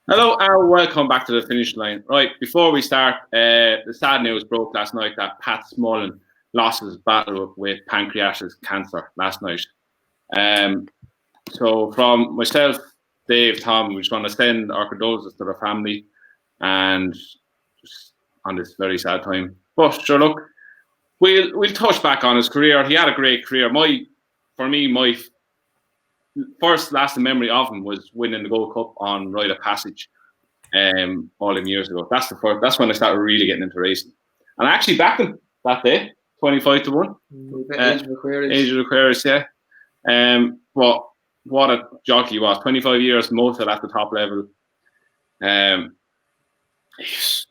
Hello and welcome back to the finish line. Right, before we start, the sad news broke last night that Pat Smullen lost his battle with pancreatic cancer last night. So from myself, Dave, Tom, we just want to send our condolences to the family and just on this very sad time. But sure, look, we'll touch back on his career. He had a great career. My first lasting memory of him was winning the Gold Cup on Rite of Passage all them years ago. That's when I started really getting into racing. And I actually backed him that day, 25-1. Age of Aquarius, yeah. But what a jockey he was. 25 years, most of it at the top level. He's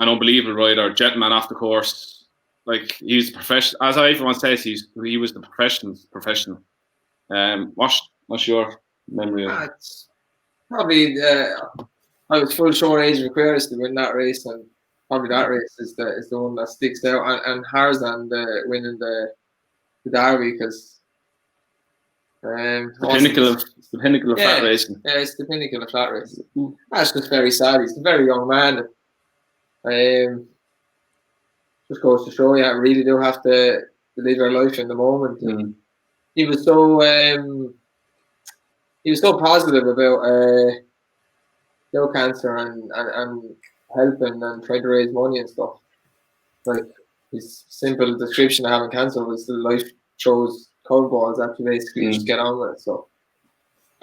an unbelievable rider, gentleman off the course. Like, he's professional. As everyone says, he was the professional. What's your memory of it? It's probably I was full short Age of Aquarius to win that race, and probably that race is the one that sticks out. And Harzan winning the Derby, because the pinnacle of flat racing. Yeah, it's the pinnacle of flat racing. That's just very sad. He's a very young man. Just goes to show you, I really do have to live your life in the moment. And he was so positive about cancer and helping and trying to raise money and stuff. Like, his simple description of having cancer was the life throws curveballs that you basically just get on with it. So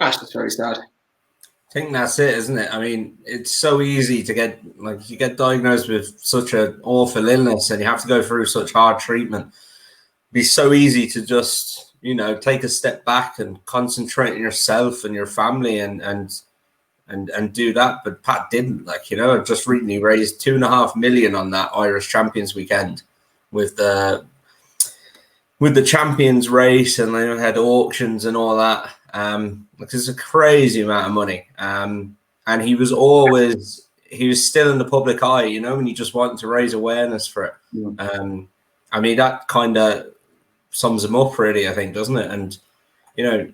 that's just very sad. I think that's it, isn't it? I mean, it's so easy to get, like, you get diagnosed with such an awful illness and you have to go through such hard treatment. It'd be so easy to just, take a step back and concentrate on yourself and your family and do that. But Pat didn't. Just recently raised $2.5 million on that Irish Champions weekend with the Champions race, and they had auctions and all that. It's a crazy amount of money. And he was still in the public eye, when you just wanted to raise awareness for it. That kind of sums him up, really, I think, doesn't it? And, I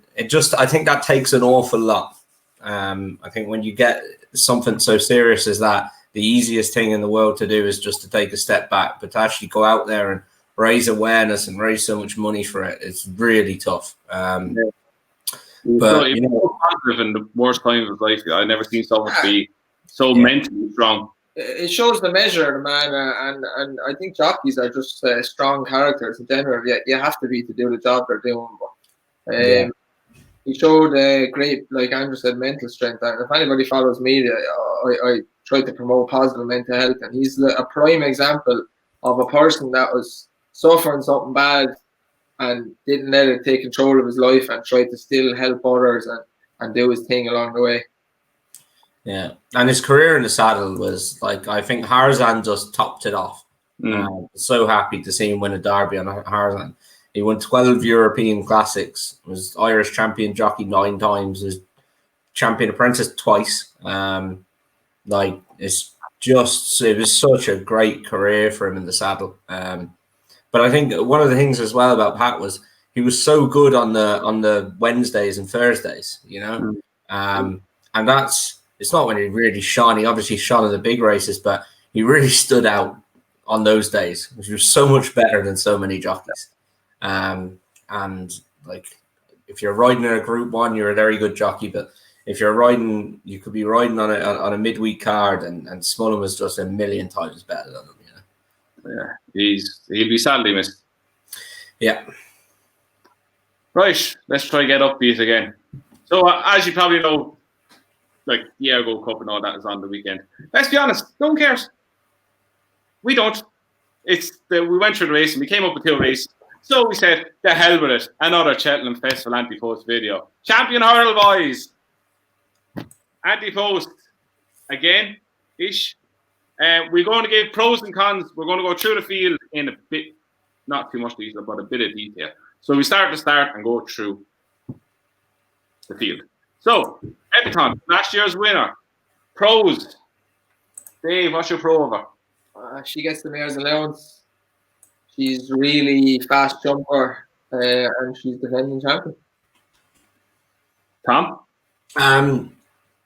think that takes an awful lot. I think when you get something so serious as that, the easiest thing in the world to do is just to take a step back, but to actually go out there and raise awareness and raise so much money for it, it's really tough. But positive in the worst times of life. I've never seen someone be so mentally strong. It shows the measure of the man, and I think jockeys are just strong characters in general. You have to be to do the job they're doing. But he showed great, like Andrew said, mental strength. And if anybody follows me, I try to promote positive mental health, and he's a prime example of a person that was suffering something bad and didn't let it take control of his life and tried to still help others and do his thing along the way. Yeah, and his career in the saddle was, like, I think Harzan just topped it off. So happy to see him win a Derby on Harzan. He won 12 European Classics, was Irish champion jockey 9 times, was champion apprentice twice. It was such a great career for him in the saddle. But I think one of the things as well about Pat was he was so good on the Wednesdays and Thursdays, and it's not when he really shone. He obviously shone in the big races, but he really stood out on those days, which was so much better than so many jockeys. And like, if you're riding in a Group 1, you're a very good jockey, but if you're riding, you could be riding on a midweek card, and Smullen was just a million times better than him. Yeah, he'll be sadly missed. Yeah. Right, let's try get upbeat again. So as you probably know, like, the Gold Cup and all that is on the weekend. Let's be honest, no one cares. We don't. We went through the race and we came up with 2 races. So we said, the hell with it. Another Cheltenham Festival Ante Post video. Champion hurdle, boys. Ante Post again ish. We're going to give pros and cons. We're going to go through the field in a bit, not too much detail, but a bit of detail. So we start and go through the field. So, Betopin, last year's winner. Pros. Dave, what's your pro over? She gets the mayor's allowance. She's really fast jumper, and she's defending champion. Tom?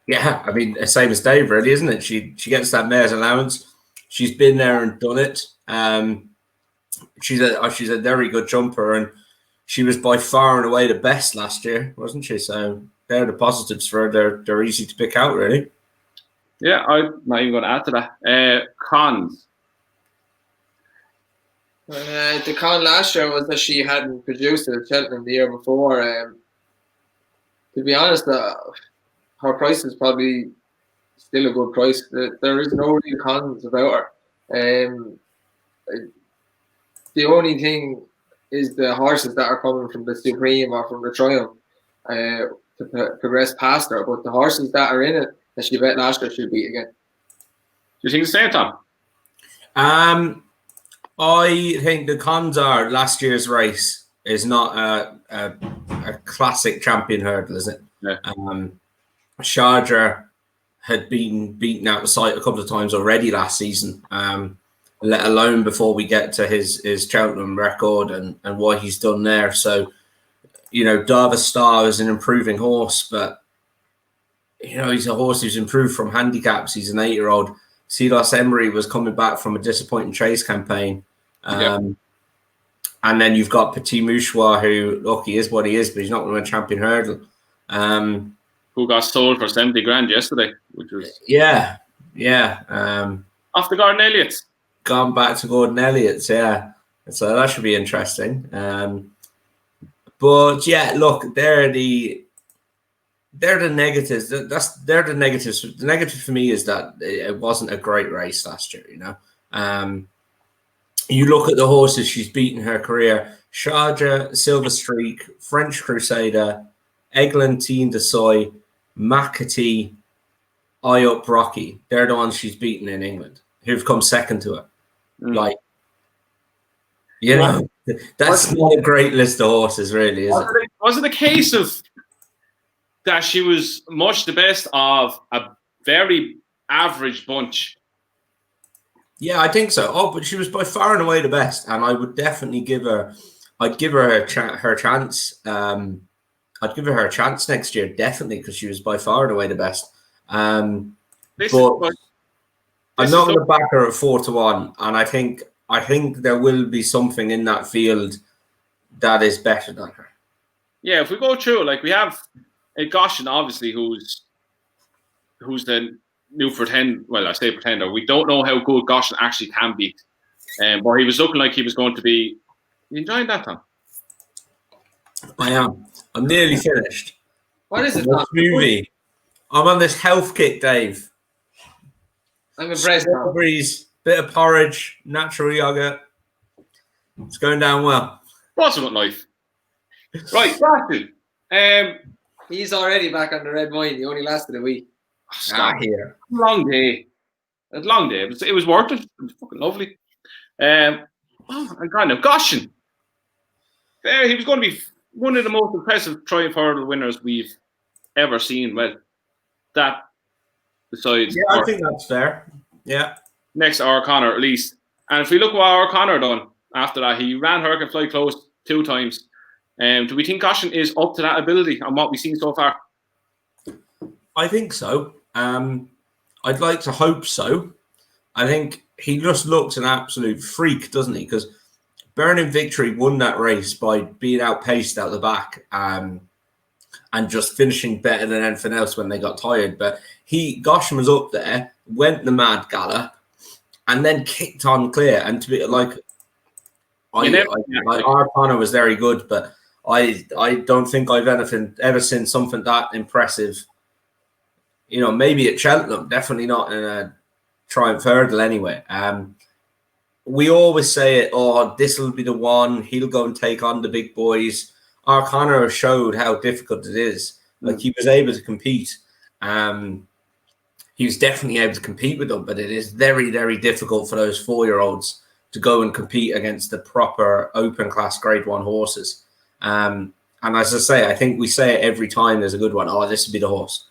Yeah, I mean, same as Dave, really, isn't it? She gets that mare's allowance. She's been there and done it. She's a very good jumper, and she was by far and away the best last year, wasn't she? So they're the positives for her. They're easy to pick out, really. Yeah, I'm not even going to add to that. Cons. The con last year was that she hadn't produced it at Cheltenham the year before. To be honest, her price is probably still a good price. There is no real cons about her. The only thing is the horses that are coming from the Supreme or from the Triumph to progress past her. But the horses that are in it that she bet last year she'll beat again. Do you think the same, Tom? I think the cons are last year's race is not a classic champion hurdle, is it? Yeah. Sharjah had been beaten out of sight a couple of times already last season, let alone before we get to his Cheltenham record and what he's done there. So, Darva Star is an improving horse, but, he's a horse who's improved from handicaps. He's an 8-year-old. Silas Emery was coming back from a disappointing chase campaign. And then you've got Petit Mouchoir, who, look, he is what he is, but he's not going to win champion hurdle. Who got sold for 70 grand yesterday, which was... Yeah. Off the Gordon Elliott's. Gone back to Gordon Elliott's, yeah. So that should be interesting. But, yeah, look, they're the negatives. They're the negatives. The negative for me is that it wasn't a great race last year, You look at the horses she's beaten her career: Sharjah, Silver Streak, French Crusader, Eglantine de Soy, McAtee, Eye Up Rocky. They're the ones she's beaten in England, who've come second to her. That's not a great list of horses, really, is it? Was it a case of that she was much the best of a very average bunch? Yeah, I think so. Oh, but she was by far and away the best, and I would definitely give her. I'd give her her chance. I'd give her a chance next year, definitely, because she was by far and away the best. But I'm not going to back her at 4-1, and I think there will be something in that field that is better than her. Yeah, if we go through, we have Goshen, obviously, who's the new pretender. Well, I say pretender. We don't know how good Goshen actually can be. But he was looking like he was going to be. You enjoying that, Tom? I am. I'm nearly finished. What is it? Movie. I'm on this health kick, Dave. I'm impressed. Strawberries, bit of porridge, natural yogurt. It's going down well. What's about life? Right, Goshen. He's already back on the red wine. He only lasted a week. Here. Long day. A long day. It was worth it. It was fucking lovely. I'm kind of Goshen. He was going to be one of the most impressive Triumph Hurdle winners we've ever seen. Well, that besides. Yeah, I think that's fair. Yeah. Next to O'Connor, at least. And if we look what O'Connor done after that, he ran Hurricane Fly Close 2 times. Do we think Goshen is up to that ability on what we've seen so far? I think so. I'd like to hope so. I think he just looks an absolute freak, doesn't he? Because Burning Victory won that race by being outpaced out the back and just finishing better than anything else when they got tired. But Goshen was up there, went the mad gallop, and then kicked on clear. And to be O'Connor was very good, but I don't think I've ever seen something that impressive. Maybe at Cheltenham, definitely not in a Triumph Hurdle anyway. We always say it, this will be the one, he'll go and take on the big boys. O'Connor showed how difficult it is. He was able to compete. He was definitely able to compete with them, but it is very, very difficult for those 4-year-olds to go and compete against the proper open class grade 1 horses. And as I say, I think we say it every time there's a good one. This would be the horse.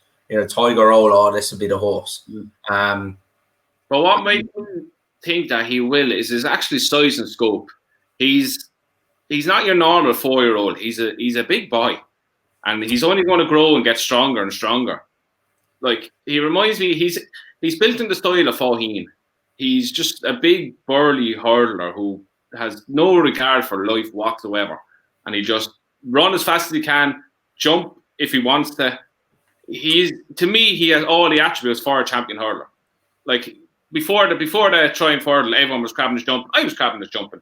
Tiger Roll, this would be the horse. But what makes me think that he will is actually size and scope. He's not your normal 4-year-old. He's a big boy, and he's only going to grow and get stronger and stronger. Like, he reminds me, he's built in the style of Faugheen. He's just a big, burly hurdler who has no regard for life whatsoever. And he just run as fast as he can, jump if he wants to. To me, he has all the attributes for a champion hurdler. Like, before the Triumph hurdle, everyone was crabbing his jump. I was crabbing his jumping.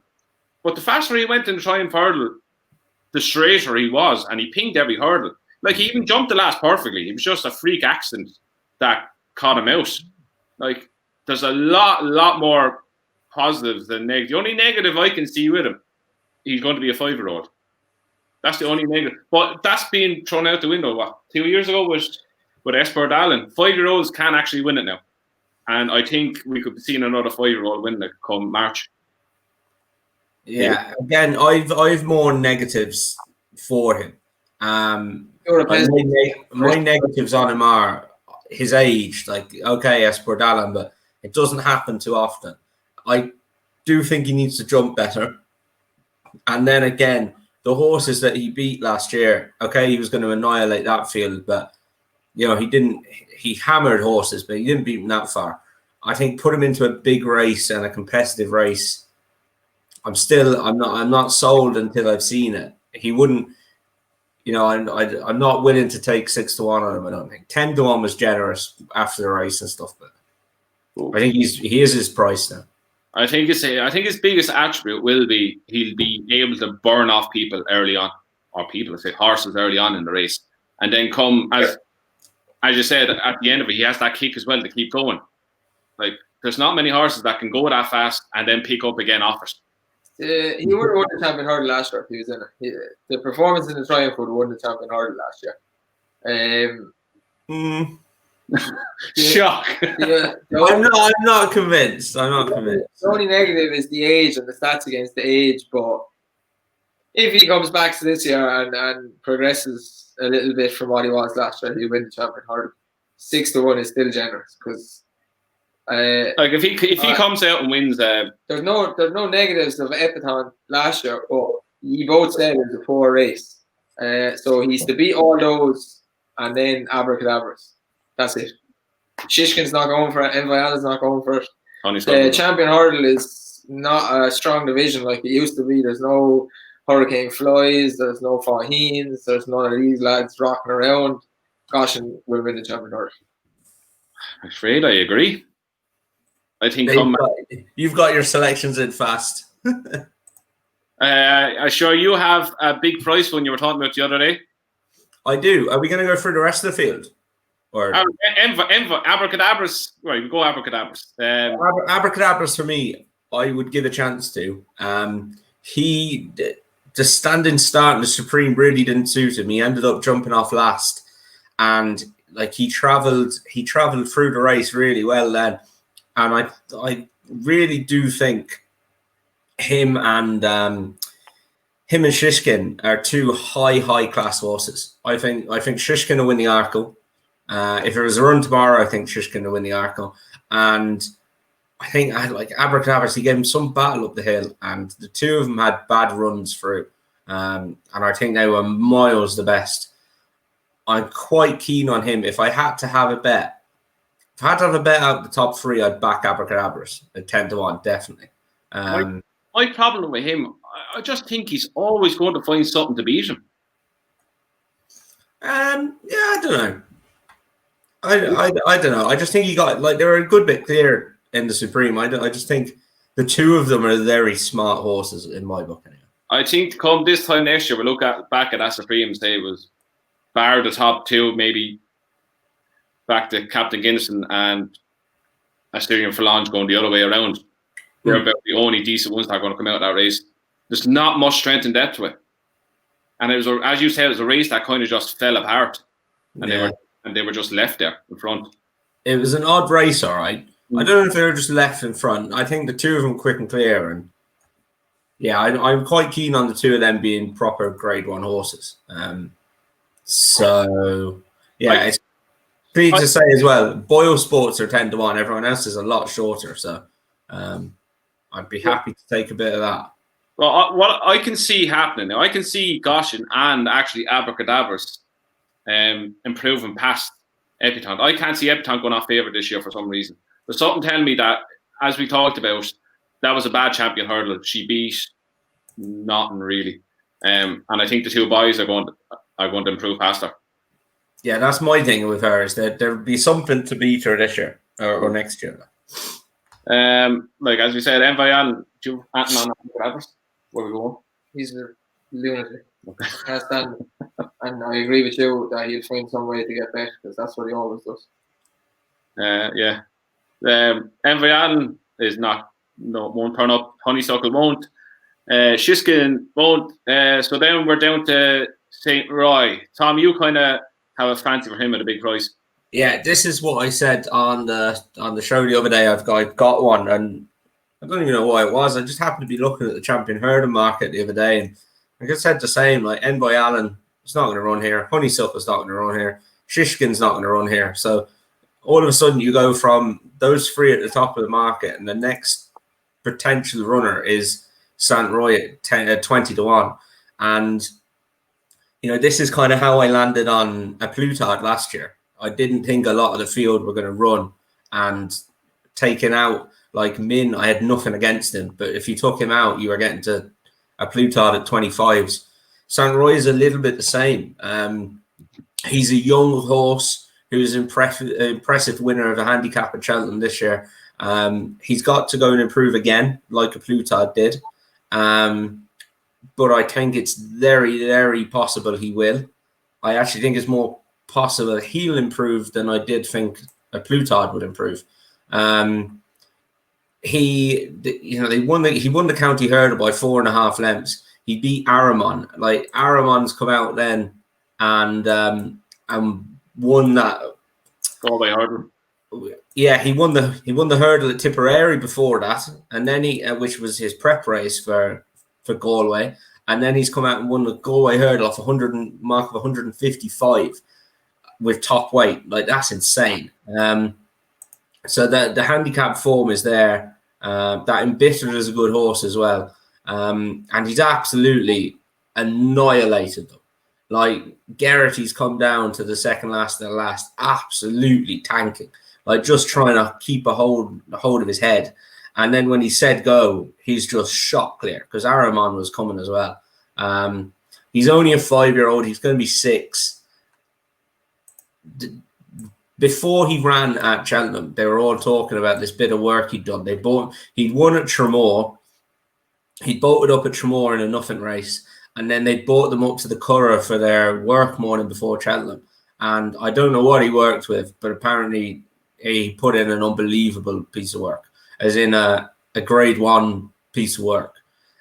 But the faster he went in the Triumph hurdle, the straighter he was, and he pinged every hurdle. Like, he even jumped the last perfectly. It was just a freak accident that caught him out. Like, there's a lot more positives than negative. The only negative I can see with him, he's going to be a 5-year-old. That's the only negative. But that's being thrown out the window. What, 2 years ago with Esper Dallin? 5-year-olds can actually win it now. And I think we could be seeing another 5-year-old win it come March. Yeah, again, I've more negatives for him. My negatives on him are his age. Like, okay, Esper Dallin, but it doesn't happen too often. I do think he needs to jump better. And then again, the horses that he beat last year, okay, he was going to annihilate that field, but you know, he hammered horses, but he didn't beat them that far. I think put him into a big race and a competitive race. I'm not sold until I've seen it. He wouldn't, you know, I'm not willing to take 6-1 on him. I don't think 10-1 was generous after the race and stuff, but I think he is his price now. I think his biggest attribute will be he'll be able to burn off people early on, or horses early on in the race, and then come as you said at the end of it, he has that kick as well to keep going. Like, there's not many horses that can go that fast and then pick up again off it. He would have won the champion hurdle last year if he was in it. The performance in the Triumph would have won the champion hurdle last year. Shock. I'm not convinced. The only negative is the age and the stats against the age. But if he comes back to this year and progresses a little bit from what he was last year, he'll win the champion hurdle. 6-1 is still generous because. Like, if he comes out and wins, there's no negatives of Epathan last year, but you both said it was a poor race. So he's to beat all those and then Abracadabras. That's it. Shishkin's not going for it. Enviada's not going for it. The champion hurdle is not a strong division like it used to be. There's no Hurricane Flies. There's no Faugheen's. There's none of these lads rocking around. Goshen will win the champion hurdle. I'm afraid I agree. I think you've got your selections in fast. Sure, you have a big price one you were talking about the other day. I do. Are we going to go through the rest of the field? Or Abracadabras? Right, we go Abracadabras. Abracadabras for me, I would give a chance to. The standing start in the Supreme really didn't suit him. He ended up jumping off last, and like he travelled through the race really well then. And I really do think him and Shishkin are two high class horses. I think Shishkin will win the Arkle. If there was a run tomorrow, I think Shishkin will win the Arkle. And I think Abracadabras, he gave him some battle up the hill, and the two of them had bad runs through. And I think they were miles the best. I'm quite keen on him. If I had to have a bet, out the top three, I'd back Abracadabras at 10-1, definitely. My problem with him, I just think he's always going to find something to beat him. I don't know. I don't know. I just think he got they were a good bit clear in the Supreme. I just think the two of them are very smart horses in my book. Anyway. I think come this time next year, we'll look back at that Supreme and say it was bar the top two, maybe back to Captain Guinnesston and Asterion Falange going the other way around. They're about the only decent ones that are going to come out of that race. There's not much strength and depth to it. And it was, as you said, it was a race that kind of just fell apart. And they were just left there in front. It was an odd race, all right. I don't know if they were just left in front. I think the two of them quick and clear. And yeah, I'm quite keen on the two of them being proper Grade 1 horses. So yeah, it's pleased to say as well, Boyle Sports are 10-1. Everyone else is a lot shorter. So I'd be happy to take a bit of that. Well, what I can see happening now, I can see Goshen and actually Abracadabras improving past Epitant. I can't see Epitant going off favourite this year for some reason. There's something telling me that, as we talked about, that was a bad champion hurdle. She beat nothing really. And I think the two boys are going to improve past her. Yeah, that's my thing with her, is that there'll be something to beat her this year or next year. Like as we said, Envoyan, do you Anton on whatever? Where we going? He's a lunatic. Can't stand it. And I agree with you that he'll find some way to get back, because that's what he always does. Yeah. Envoyan is won't turn up. Honeysuckle won't. Shiskin won't. So then we're down to St. Roy. Tom, you kind of have a fancy for him at a big price. Yeah, this is what I said on the show the other day. I've got one, and I don't even know why it was. I just happened to be looking at the champion hurdle market the other day, and like I said the same. Like Envoy Allen is not going to run here. Honeysuckle's not going to run here. Shishkin's not going to run here. So all of a sudden, you go from those three at the top of the market, and the next potential runner is St. Roy at 20 to 1. And this is kind of how I landed on a Plutard last year. I didn't think a lot of the field were going to run, and taking out like Min, I had nothing against him. But if you took him out, you were getting to a Plutard at 25s. St. Roy is a little bit the same. He's a young horse who's an impressive winner of a handicap at Cheltenham this year. He's got to go and improve again, like a Plutard did. But I think it's very, very possible he will. I actually think it's more possible he'll improve than I did think a Plutard would improve. He won the county hurdle by 4.5 lengths. He beat Aramon. Like Aramon's come out then and won that. Galway hurdle. Yeah, he won the hurdle at Tipperary before that, and then which was his prep race for Galway, and then he's come out and won the Galway hurdle off mark of 155 with top weight. Like that's insane. So the handicap form is there. That Embittered is a good horse as well, and he's absolutely annihilated them. Like Geraghty's come down to the second last and the last, absolutely tanking. Like just trying to keep a hold of his head. And then when he said go, he's just shot clear because Aramon was coming as well. He's only a 5-year-old. He's going to be 6. Before he ran at Cheltenham, they were all talking about this bit of work he'd done. He'd won at Tramore. He'd bolted up at Tramore in a nothing race. And then they brought them up to the Curragh for their work morning before Cheltenham. And I don't know what he worked with, but apparently he put in an unbelievable piece of work, as in a grade 1 piece of work.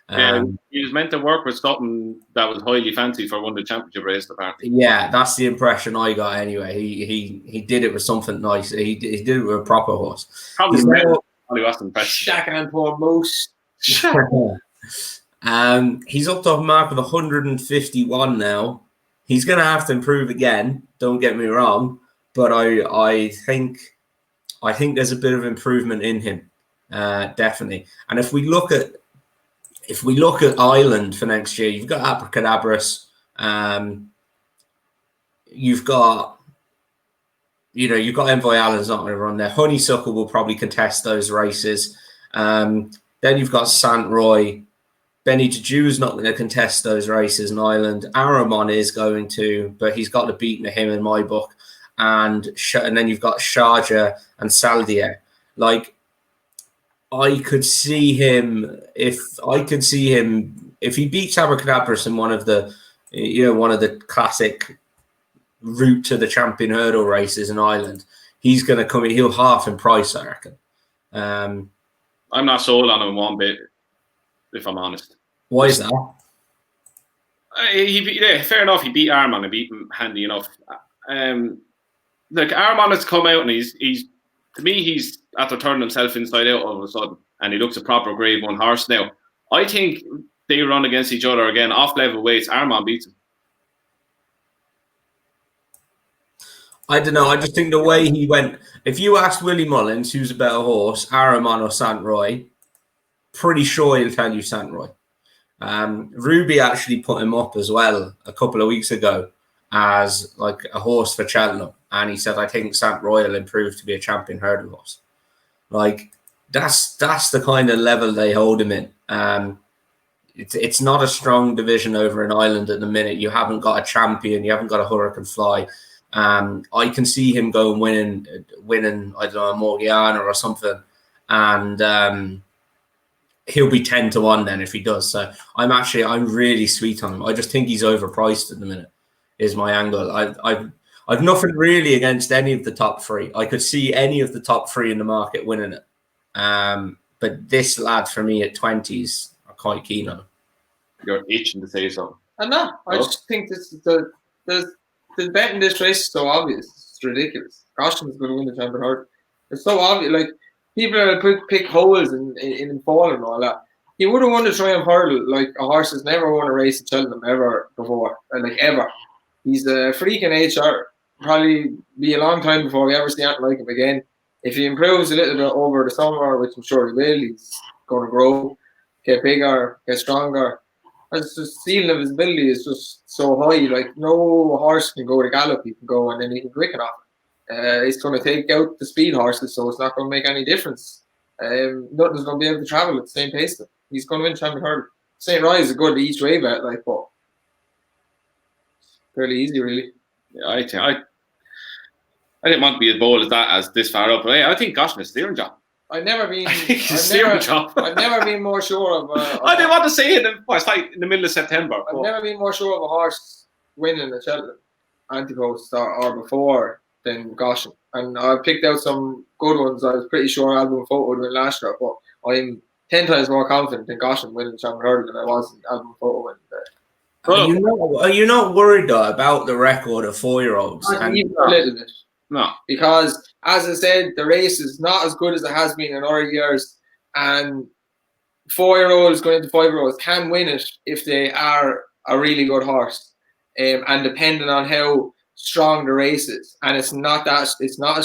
He was meant to work with something that was highly fancy for one of the championship races, apparently. Yeah, that's the impression I got anyway. He did it with something nice. He did it with a proper horse. Probably was impressed. Shaq and poor Moose. He's up to a mark of 151 now. He's going to have to improve again. Don't get me wrong, but I think there's a bit of improvement in him, definitely. And if we look at Ireland for next year, you've got Abracadabras, you've got Envoy Allen's not going to run there. Honeysuckle will probably contest those races. Then you've got St. Roy. Benny Dejew's not going to contest those races in Ireland. Aramon is going to, but he's got to beat him in my book. And then you've got Sharjah and Saldier. Like, I could see him if he beats Abracadabras in one of the classic route to the champion hurdle races in Ireland. He's going to come in. He'll half in price, I reckon. I'm not sold on him one bit, if I'm honest. Why is that? Fair enough. He beat Armand. He beat him handy enough. Look, Armand has come out and he's to me, he's after turning himself inside out all of a sudden, and he looks a proper grade 1 horse now. I think they run against each other again off level weights. Armand beats him. I don't know. I just think the way he went. If you asked Willie Mullins who's a better horse, Aramon or St. Roy, pretty sure he'll tell you St. Roy. Ruby actually put him up as well a couple of weeks ago as like a horse for Cheltenham, and he said, "I think Sant Royal improved to be a champion hurdle horse." Like that's the kind of level they hold him in. It's not a strong division over in Ireland at the minute. You haven't got a champion. You haven't got a Hurricane Fly. I can see him going winning. I don't know, a Morgiana or something, and he'll be 10-1 then if he does. So I'm really sweet on him. I just think he's overpriced at the minute. Is my angle. I've nothing really against any of the top three. I could see any of the top three in the market winning it. But this lad for me at 20s, I'm quite keen on him. You're itching to say something. I know. I just think this is the betting this race is so obvious. It's ridiculous. Goshen is going to win the champion hurdle. It's so obvious. Like people are pick holes in fall and all that. He would have won the Triumph Hurdle like a horse has never won a race in Cheltenham ever before, like ever. He's a freak in HR. Probably be a long time before we ever see anything like him again. If he improves a little bit over the summer, which I'm sure he will, he's going to grow, get bigger, get stronger. It's just ceiling of his ability is just so high. Like no horse can go to gallop, he can go and then he can quicken off it. It's going to take out the speed horses, so it's not going to make any difference. Nothing's going to be able to travel at the same pace. He's going to win champion hurdle. St. Rye is a good each way bet, like, but fairly easy, really. Yeah, I didn't want to be as bold as that as this far up. But I think Goshen is a steering job. I've never been. I've never been more sure of. I didn't want to say it. It's like in the middle of September. I've never been more sure of a horse winning the Cheltenham Ante Post or before than Goshen. And I picked out some good ones. I was pretty sure Boum Photo would win last year, but I'm 10 times more confident in Goshen winning the champion hurdle than I was in Boum Photo winning the. Are you not worried though about the record of 4-year-olds? Even a little bit. No. Because, as I said, the race is not as good as it has been in other years. And 4-year-olds going into 5-year-olds can win it if they are a really good horse. And depending on how strong the race is. And it's not as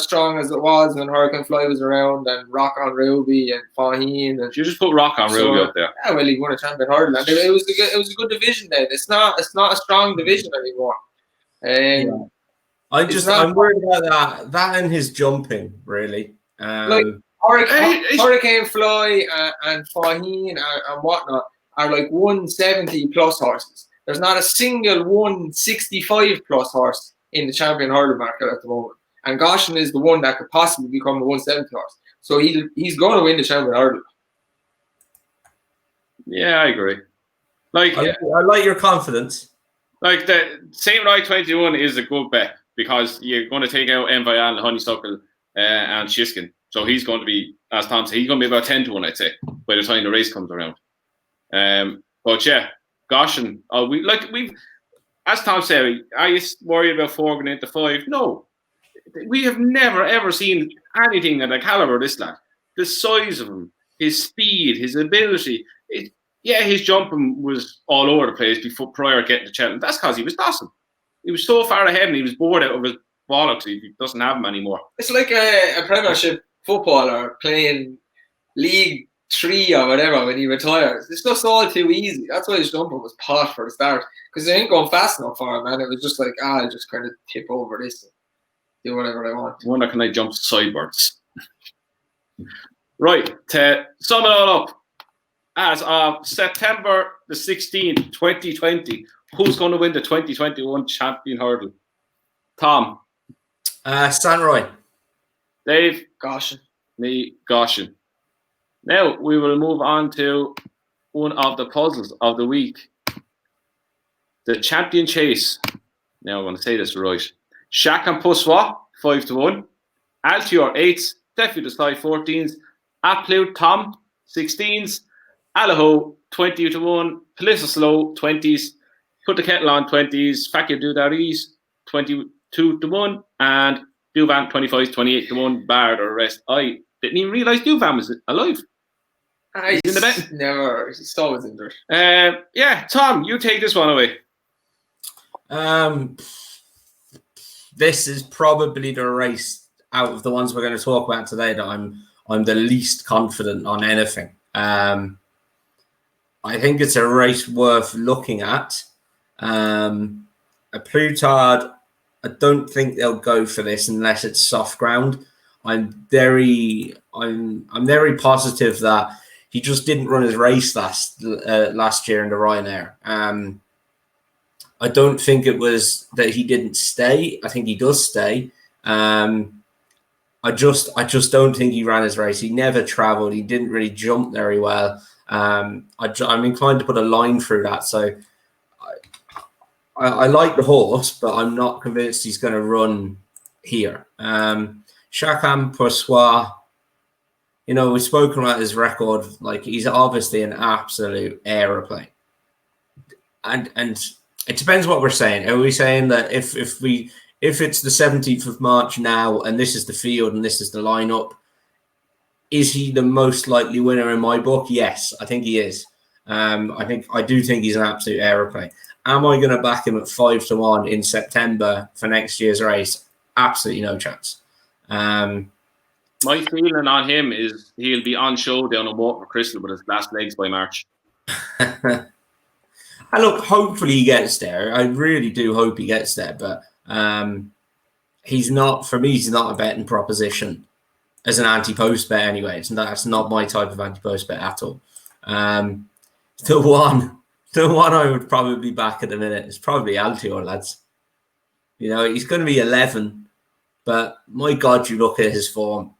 strong as it was when Hurricane Fly was around and Rock on Ruby and Faheen. And you just put Rock on Ruby up there. Yeah, well, he won a champion hurdle. And it was a good division then. It's not a strong division anymore. I'm worried about that and his jumping, really. Like Hurricane Fly and Faheen and whatnot are like 170 plus horses. There's not a single 165 plus horse in the champion hurdle market at the moment. And Goshen is the one that could possibly become a 170 horse. So he's going to win the champion hurdle. Yeah, I agree. I like your confidence. Like the St. Rye 21 is a good bet because you're going to take out Envoyan, Honeysuckle, and Shiskin. So he's going to be, as Tom said, he's going to be about 10-1, I'd say, by the time the race comes around. But yeah, Goshen, as Tom said, are you worried about 4 going into 5? No. We have never, ever seen anything at the caliber of this lad. The size of him, his speed, his ability. His jumping was all over the place prior to getting to Cheltenham. That's because he was Dawson. He was so far ahead and he was bored out of his bollocks. He doesn't have them anymore. It's like a Premiership footballer playing League 3 or whatever when he retires. It's just all too easy. That's why his jumping was pot for the start. Because they ain't going fast enough for him, man. It was just like, I'll just kind of tip over this and do whatever I want. I wonder can I jump sideburns? Right, to sum it all up. As of September the 16th, 2020, who's going to win the 2021 champion hurdle? Tom. Sant Roy. Dave. Goshen. Me, Goshen. Now we will move on to one of the puzzles of the week. The champion chase. Now I'm going to say this right. Shaq and Puswa, 5-1. Altior, 8s. Steffi the Sly, 14s. Absolute Tom, 16s. Allaho, 20-1. Pelissa Slow, 20s. Put the Kettle on, 20s. Fakir Dudaris, 22-1. And Duvan, 25s, 28-1. Bar the rest. I didn't even realise Duvan was alive. He's in the bet. Never. He's always injured. Tom, you take this one away. This is probably the race out of the ones we're going to talk about today that I'm the least confident on anything. I think it's a race worth looking at. A Plutard I don't think they'll go for this unless it's soft ground. I'm very positive that he just didn't run his race last year in the Ryanair. I don't think it was that he didn't stay. I think he does stay. I just don't think he ran his race. He never travelled. He didn't really jump very well. I'm inclined to put a line through that. So I like the horse, but I'm not convinced he's going to run here. Chacun pour soi, we've spoken about his record. Like, he's obviously an absolute aeroplane. And it depends what we're saying. Are we saying that if it's the 17th of March now and this is the field and this is the lineup, is he the most likely winner in my book? Yes, I think he is. I do think he's an absolute aeroplane. Am I going to back him at 5-1 in September for next year's race? Absolutely no chance. My feeling on him is he'll be on show down a walk for Crystal with his last legs by March. And look, hopefully he gets there. I really do hope he gets there. But he's not a betting proposition as an anti-post bet anyway. That's not my type of anti-post bet at all. The one I would probably back at the minute is probably Altior, lads. He's going to be 11, but my God, you look at his form.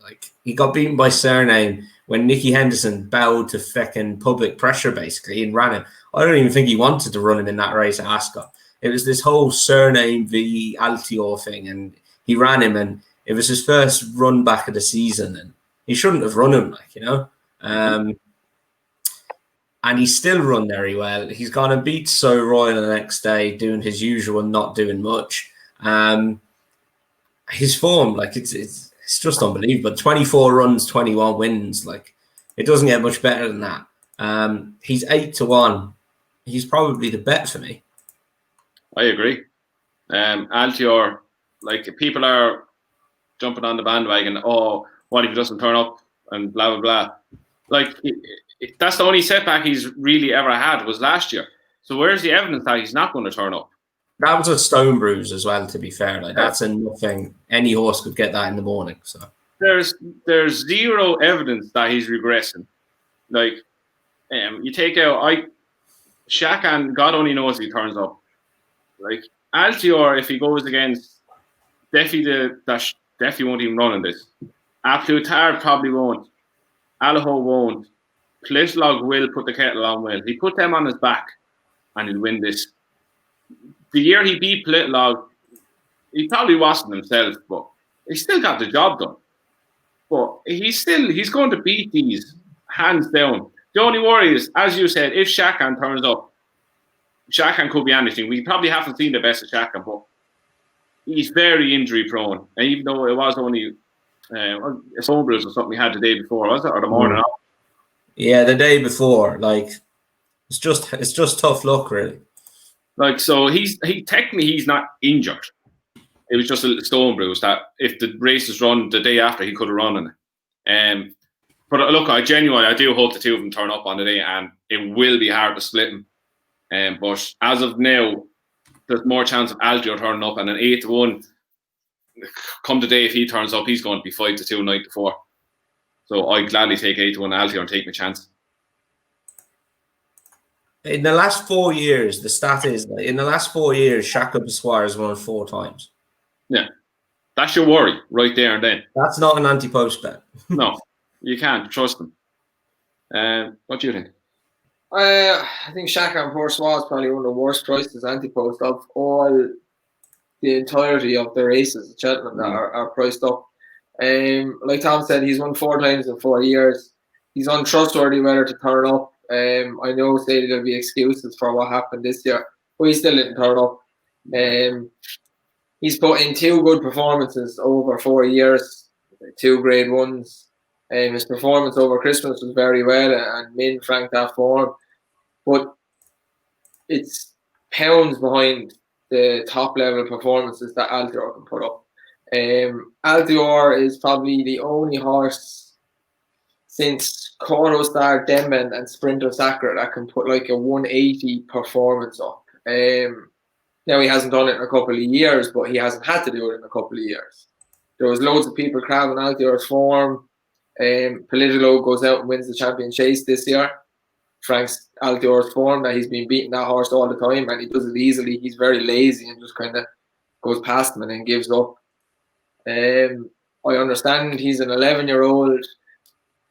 Like, he got beaten by Surname when Nicky Henderson bowed to feckin' public pressure, basically, and ran him. I don't even think he wanted to run him in that race at Ascot. It was this whole Surname v Altior thing, and he ran him, and it was his first run back of the season, and he shouldn't have run him, and he's still run very well. He's gone and beat So Royal the next day, doing his usual, not doing much. His form, like, it's just unbelievable. 24 runs, 21 wins. Like, it doesn't get much better than that. He's 8-1. He's probably the bet for me. I agree. Altior, like, people are jumping on the bandwagon. Oh, what if he doesn't turn up and blah, blah, blah. Like, that's the only setback he's really ever had was last year. So where's the evidence that he's not going to turn up? That was a stone bruise as well, to be fair. Like, that's a nothing. Any horse could get that in the morning. So there's zero evidence that he's regressing. Like, you take out Chacun, God only knows if he turns up. Like, Altior, if he goes against Defi won't even run in this. Plutarch probably won't. Alaho won't. Plislog will put the kettle on well. He put them on his back and he'll win this. The year he beat Plislog, he probably wasn't himself, but he still got the job done. But he's going to beat these hands down. The only worry is, as you said, if Chacun turns up, Chacun could be anything. We probably haven't seen the best of Chacun, but he's very injury prone. And even though it was only a stone bruise or something we had the day before, was it, or the morning off? Yeah, the day before. Like, it's just tough luck, really. Like, so he's not injured. It was just a little stone bruise that if the race was run the day after, he could have run in it. But look, I do hope the two of them turn up on the day, and it will be hard to split them. But as of now, there's more chance of Altior turning up, and an 8-1. Come the day, if he turns up, he's going to be 5-2 night before. So I'd gladly take 8-1 Altior and take my chance. In the last 4 years, the stat is that in the last 4 years, Chacun pour soi has won 4 times. Yeah, that's your worry right there and then. That's not an anti-post bet. No, you can't trust them. What do you think? I think Chacun pour soi is probably one of the worst prices anti-post of all the entirety of the races at Cheltenham that are priced up. Like Tom said, he's won 4 times in 4 years. He's untrustworthy whether to turn up. I know there'll be excuses for what happened this year, but he still didn't turn up. He's put in 2 good performances over 4 years, 2 grade 1s. His performance over Christmas was very well, and Min franked that form, but it's pounds behind the top level performances that Altior can put up. Altior is probably the only horse since Corno Star, Denman and Sprinter Sacre that can put like a 180 performance up. Now, he hasn't done it in a couple of years, but he hasn't had to do it in a couple of years. There was loads of people crabbing Altior's form. Politico goes out and wins the Champion Chase this year. Frank's Altior's form that he's been beating that horse all the time, and he does it easily. He's very lazy and just kind of goes past him and then gives up. I understand he's an 11-year-old,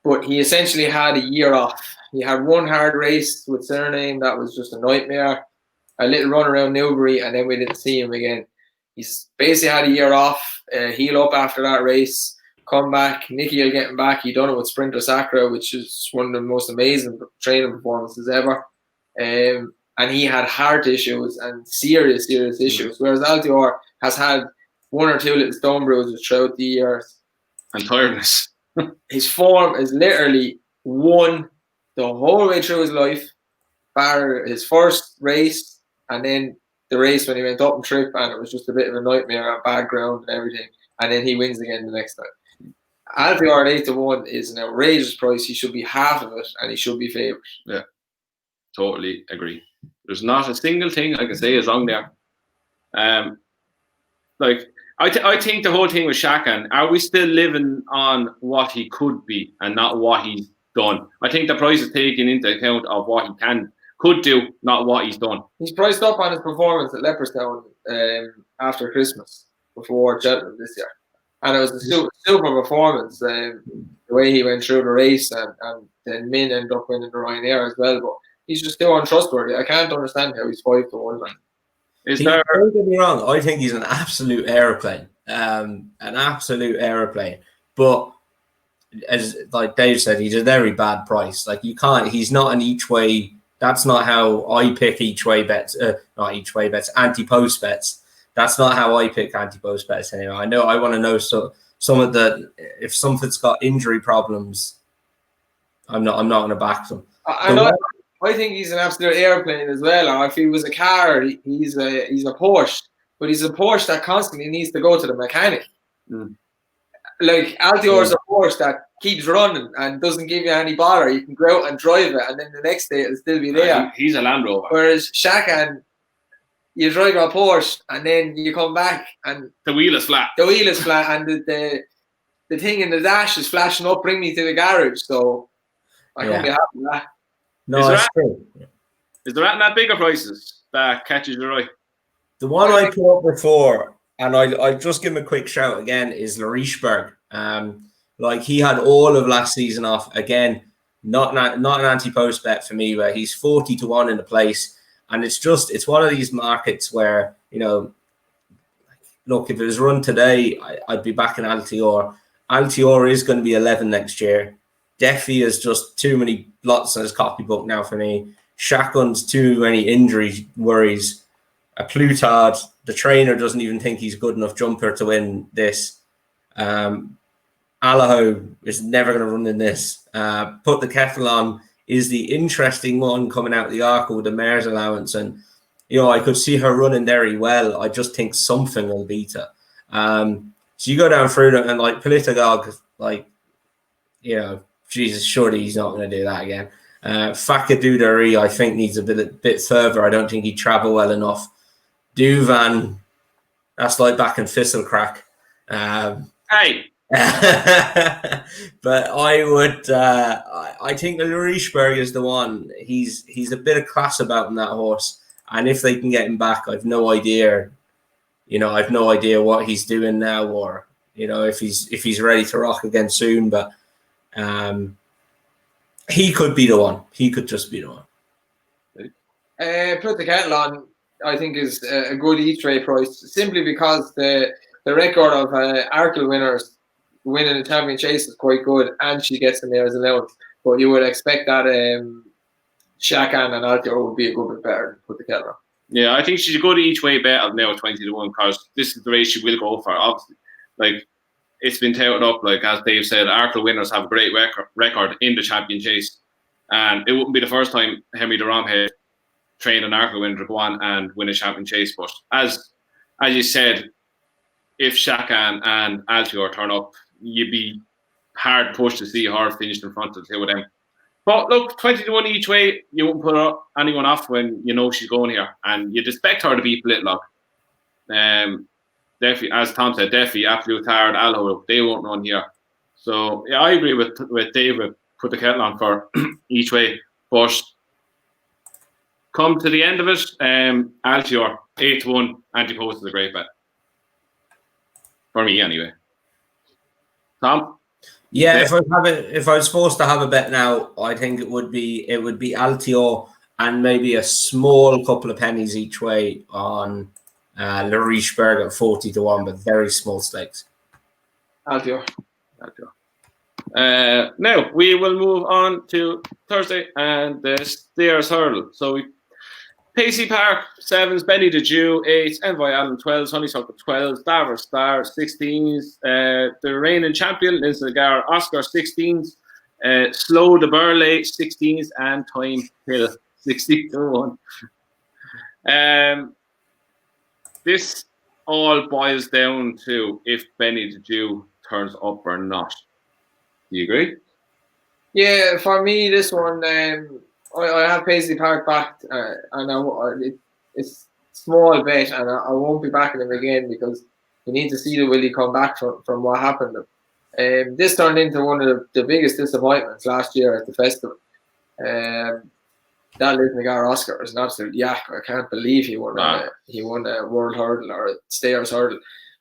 but he essentially had a year off. He had one hard race with Surname that was just a nightmare, a little run around Newbury, and then we didn't see him again. He's basically had a year off, heal up after that race, come back. Nicky will get him back. He done it with Sprinter Sacra, which is one of the most amazing training performances ever. And he had heart issues and serious issues, whereas Altior has had one or two little stone bruises throughout the years. And tiredness. His form is literally won the whole way through his life, bar his first race and then the race when he went up and trip, and it was just a bit of a nightmare on bad ground and everything. And then he wins again the next time. Altior at 8-1 is an outrageous price. He should be half of it, and he should be favoured. Yeah, totally agree. There's not a single thing I can say is wrong there. Like I think the whole thing with Shakan, are we still living on what he could be and not what he's done? I think the price is taking into account of what he could do, not what he's done. He's priced up on his performance at Leopardstown after Christmas before Cheltenham this year. And it was a super performance, the way he went through the race, and then Min ended up winning the Ryanair as well. But he's just still untrustworthy. I can't understand how he's 5-1. Don't get me wrong, I think he's an absolute aeroplane. But as like Dave said, he's a very bad price. Like you can't, he's not an each way. That's not how I pick each way bets. Not each way bets, anti-post bets. That's not how I pick anti-post bets anyway. I know I want to know some of the, if something's got injury problems, I'm not going to back them. I think he's an absolute airplane as well. Or if he was a car, he's a Porsche, but he's a Porsche that constantly needs to go to the mechanic. Like Altior's a Porsche that keeps running and doesn't give you any bother. You can go out and drive it, and then the next day it'll still be there. He's a Land Rover. Whereas Shakan, you drive a Porsche and then you come back and the wheel is flat. The wheel is flat, and the thing in the dash is flashing up. Bring me to the garage. So I can't be happy with that. No, it's true. Is there at bigger prices that catches your eye? The one I put up before, and I just give him a quick shout again, is Larichberg. Like he had all of last season off. Again, not an anti-post bet for me, where he's 40-1 in the place. And it's one of these markets where, you know, look, if it was run today, I'd be back in Altior. Altior is going to be 11 next year. Defi is just too many blots on his copybook now for me. Shakun's too many injury worries. A Plutard, the trainer doesn't even think he's good enough jumper to win this. Allaho is never going to run in this. Put the Kettle on is the interesting one coming out of the Arca with the mare's allowance. And, you know, I could see her running very well. I just think something will beat her. So you go down through them and like Politico, like, you know, Jesus, surely he's not going to do that again. Fakadudari, I think, needs a bit further. I don't think he'd travel well enough. Duvan, that's like back in Thistlecrack. Hey! But I would, I think the Larichberg is the one. He's a bit of class about him, that horse. And if they can get him back, I've no idea. You know, I've no idea what he's doing now, or you know, if he's ready to rock again soon. But he could be the one. He could just be the one. Put the Kettle on, I think, is a good each-way price, simply because the record of Arkle winners winning the Champion Chase is quite good, and she gets the mare's allowance. But you would expect that Shakan and Altior would be a good bit better than Put the Kettle on. Yeah, I think she's a good each way bet of now 20-1, because this is the race she will go for. Obviously, like it's been touted up, like as Dave said, Arkle winners have a great record in the Champion Chase, and it wouldn't be the first time Henry de Romhead trained an Arkle winner to go on and win a Champion Chase. But as you said, if Shakan and Altior turn up, you'd be hard pushed to see her finished in front of the two of them. But look, 20-1 each way, you won't put anyone off when you know she's going here. And you'd expect her to beat Blitlock. Definitely, as Tom said, definitely Absolute Hard, Alho, they won't run here. So yeah, I agree with David. Put the kettle on for each way, but come to the end of it, Altior 8-1, Ante Post is a great bet for me anyway. Tom, yeah. If I was forced to have a bet now, I think it would be Altior and maybe a small couple of pennies each way on Le Richebourg at 40-1, but very small stakes. Altior. Now we will move on to Thursday and the Stairs Hurdle. So Paisley Park 7s, Benny the Jew 8s, Envoy Allen 12s, Honeysuckle 12s, Davers Star 16s, the reigning champion Lindsay Gar Oscar 16s, Slow the Burley 16s, and Time Hill 16-1. This all boils down to if Benny the Jew turns up or not. Do you agree? Yeah, for me, this one, I have Paisley Park backed, and it's small bet, and I won't be backing him again because you need to see will he come back from what happened. This turned into one of the biggest disappointments last year at the festival. That Liz McGar Oscar is an absolute yak. I can't believe he won a world hurdle or a stairs hurdle.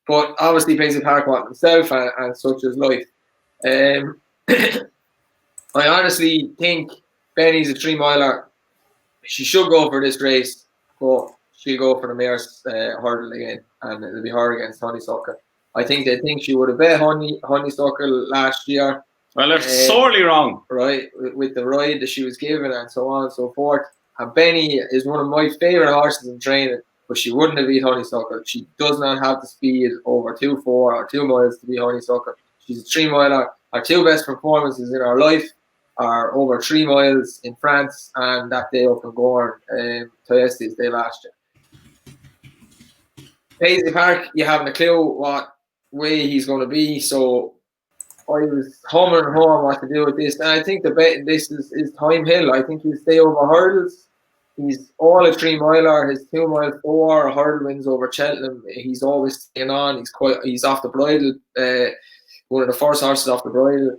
But obviously Paisley Park won himself, and such is life. I honestly think Benny's a 3-miler. She should go for this race, but she'll go for the mare's hurdle again, and it'll be her against Honeysuckle. I think they think she would have bet Honeysuckle last year. Well, they're sorely wrong. Right, with the ride that she was given and so on and so forth. And Benny is one of my favourite horses in training, but she wouldn't have beat Honeysuckle. She does not have the speed over 2.4 or 2 miles to beat Honeysuckle. She's a 3-miler. Her two best performances in her life are over 3 miles in France and that day up in Gorn, Toyesti's day last year. Paisley Park, you haven't a clue what way he's going to be, so I was humming home what to do with this. And I think the bet in this is Time Hill. I think he'll stay over hurdles. He's all a 3-miler. His 2 mile 4 hurdle wins over Cheltenham. He's always staying on. He's off the bridle. One of the first horses off the bridle.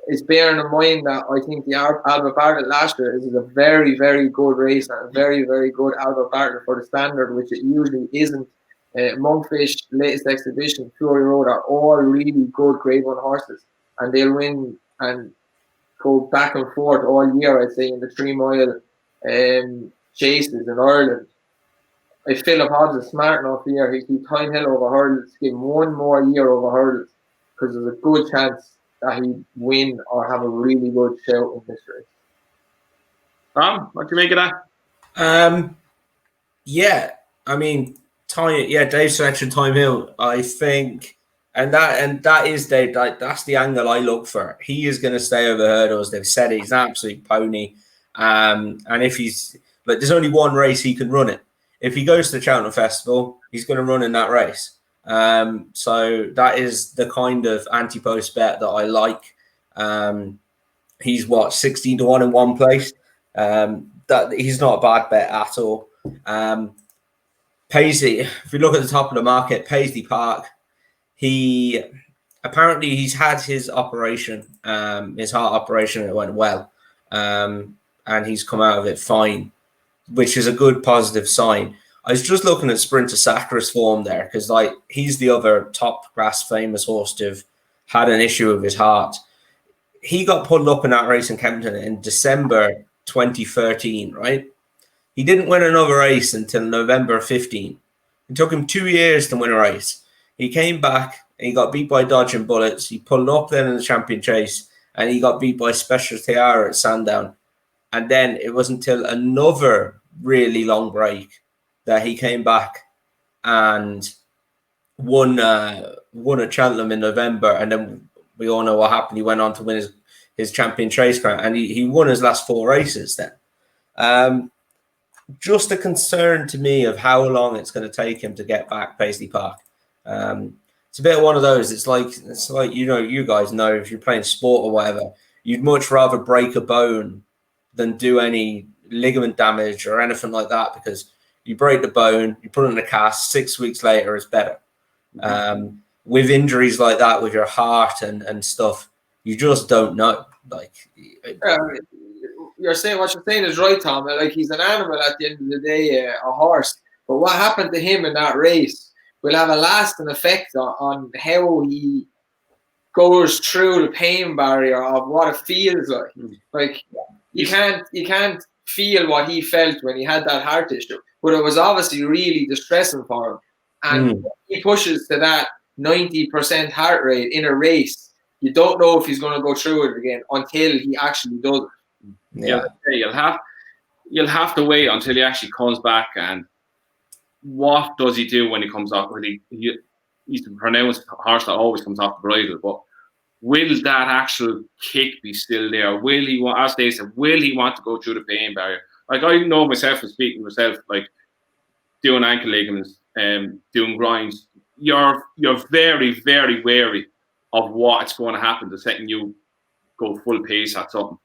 It's bearing in mind that I think the Albert Bartlett last year is a very, very good race and a very, very good Albert Bartlett for the standard, which it usually isn't. Monkfish, latest exhibition, Fury Road are all really good Grade 1 horses, and they'll win and go back and forth all year, I'd say, in the 3-mile chases in Ireland. If Philip Hobbs is smart enough here, he'll keep Time Hill over hurdles, give him one more year over hurdles, because there's a good chance that he'd win or have a really good shout in this race. Tom, what do you make of that? Yeah, I mean, Dave's selection, Time Hill, I think, and that is Dave. That's the angle I look for. He is going to stay over hurdles. They've said he's an absolute pony, and if he's like, there's only one race he can run it. If he goes to the Cheltenham Festival, he's going to run in that race. So that is the kind of Ante Post bet that I like. He's 16-1 in one place. That he's not a bad bet at all. Paisley, if you look at the top of the market, Paisley Park, he's had his operation, his heart operation, and it went well. And he's come out of it fine, which is a good positive sign. I was just looking at Sprinter Sacra's form there, because he's the other top grass famous horse to have had an issue with his heart. He got pulled up in that race in Kempton in December 2013, right? He didn't win another race until November 15. It took him 2 years to win a race. He came back and he got beat by Dodging Bullets. He pulled up then in the champion chase and he got beat by Special Tiara at Sandown. And then it wasn't until another really long break that he came back and won at Cheltenham in November. And then we all know what happened. He went on to win his champion chase crown, and he won his last 4 races then. Just a concern to me of how long it's going to take him to get back Paisley Park. It's a bit of one of those. It's like you guys know, if you're playing sport or whatever, you'd much rather break a bone than do any ligament damage or anything like that, because you break the bone, you put it in a cast, 6 weeks later it's better. With injuries like that, with your heart and stuff, you just don't know. Like, you're saying what you're saying is right, Tom. Like, he's an animal at the end of the day, a horse. But what happened to him in that race will have a lasting effect on how he goes through the pain barrier of what it feels like. Like, you can't feel what he felt when he had that heart issue, but it was obviously really distressing for him. And he pushes to that 90% heart rate in a race. You don't know if he's going to go through it again until he actually does it. Yeah, you'll have to wait until he actually comes back. And what does he do when he comes off? He's the pronounced horse that always comes off the bridle, but will that actual kick be still there? Will he want, as they said, will he want to go through the pain barrier? Like, I know myself, and speaking to myself, like doing ankle ligaments, doing grinds, you're very, very wary of what's going to happen the second you go full pace at something.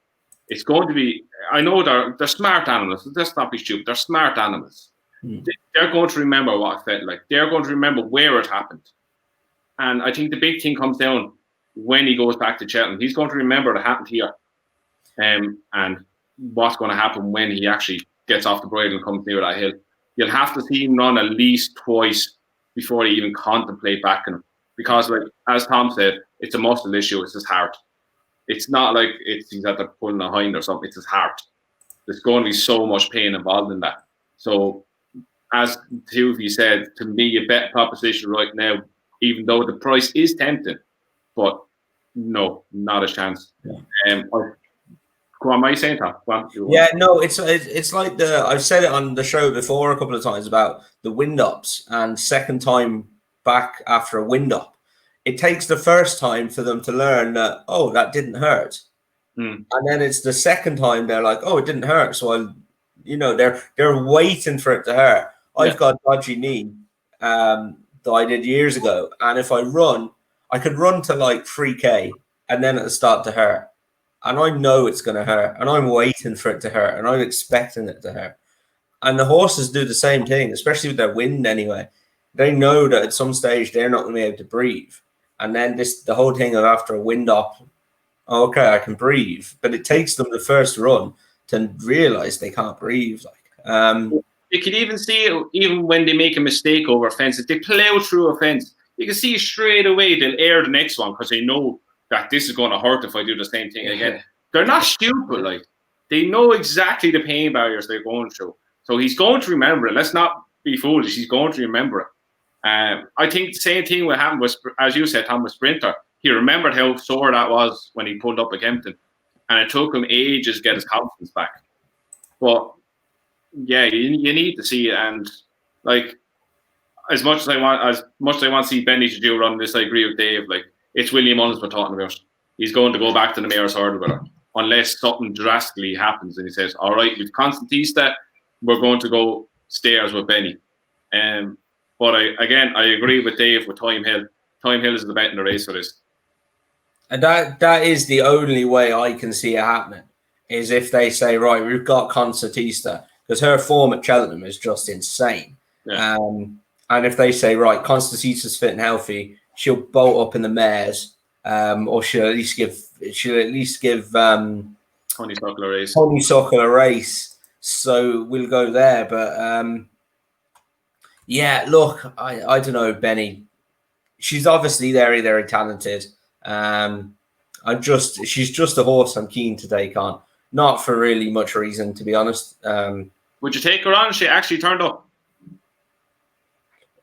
It's going to be, I know they're smart animals. Let's not be stupid. They're smart animals. They're going to remember what it felt like. They're going to remember where it happened. And I think the big thing comes down when he goes back to Cheltenham. He's going to remember it happened here. And what's going to happen when he actually gets off the bridle and comes near that hill. You'll have to see him run at least twice before he even contemplate backing him. Because, like, as Tom said, it's a muscle issue. It's his heart. It's not like he's at the pulling a hind or something. It's his heart. There's going to be so much pain involved in that. So, as two of you said, to me, a bet proposition right now, even though the price is tempting, but no, not a chance. Go on, what are you saying, Tom? Yeah, no, it's like I've said it on the show before a couple of times about the wind ups and second time back after a wind up. It takes the first time for them to learn that, oh, that didn't hurt. And then it's the second time they're like, oh, it didn't hurt. So they're waiting for it to hurt. I've got a dodgy knee that I did years ago. And if I run, I could run to like 3K and then it'll start to hurt. And I know it's going to hurt. And I'm waiting for it to hurt. And I'm expecting it to hurt. And the horses do the same thing, especially with their wind anyway. They know that at some stage they're not going to be able to breathe. And then the whole thing of after a wind up, okay, I can breathe. But it takes them the first run to realize they can't breathe. You can even see it even when they make a mistake over a fence. If they plow through a fence, you can see straight away they'll air the next one because they know that this is going to hurt if I do the same thing again. They're not stupid. Like, they know exactly the pain barriers they're going through. So he's going to remember it. Let's not be foolish. He's going to remember it. I think the same thing will happen with, as you said, Tom, with Sprinter. He remembered how sore that was when he pulled up at Kempton. And it took him ages to get his confidence back. But, yeah, you need to see it. And, like, as much as I want to see Benny to do run this, I agree with Dave. Like, it's William Mullins we're talking about. He's going to go back to the Mayor's Hurdle with her, unless something drastically happens and he says, all right, with Constantista, we're going to go stairs with Benny. But I agree with Dave with Time Hill. Time Hill is the bet in the race for this. And that is the only way I can see it happening, is if they say, right, we've got Constantista, because her form at Cheltenham is just insane. Yeah. And if they say, right, Constantista's fit and healthy, she'll bolt up in the mares, or she'll at least give Honeysuckle a race. Honeysuckle a race. So we'll go there. But yeah, look, I don't know, Benny. She's obviously very talented. She's just a horse I'm keen to take on. Not for really much reason, to be honest. Would you take her on? She actually turned up.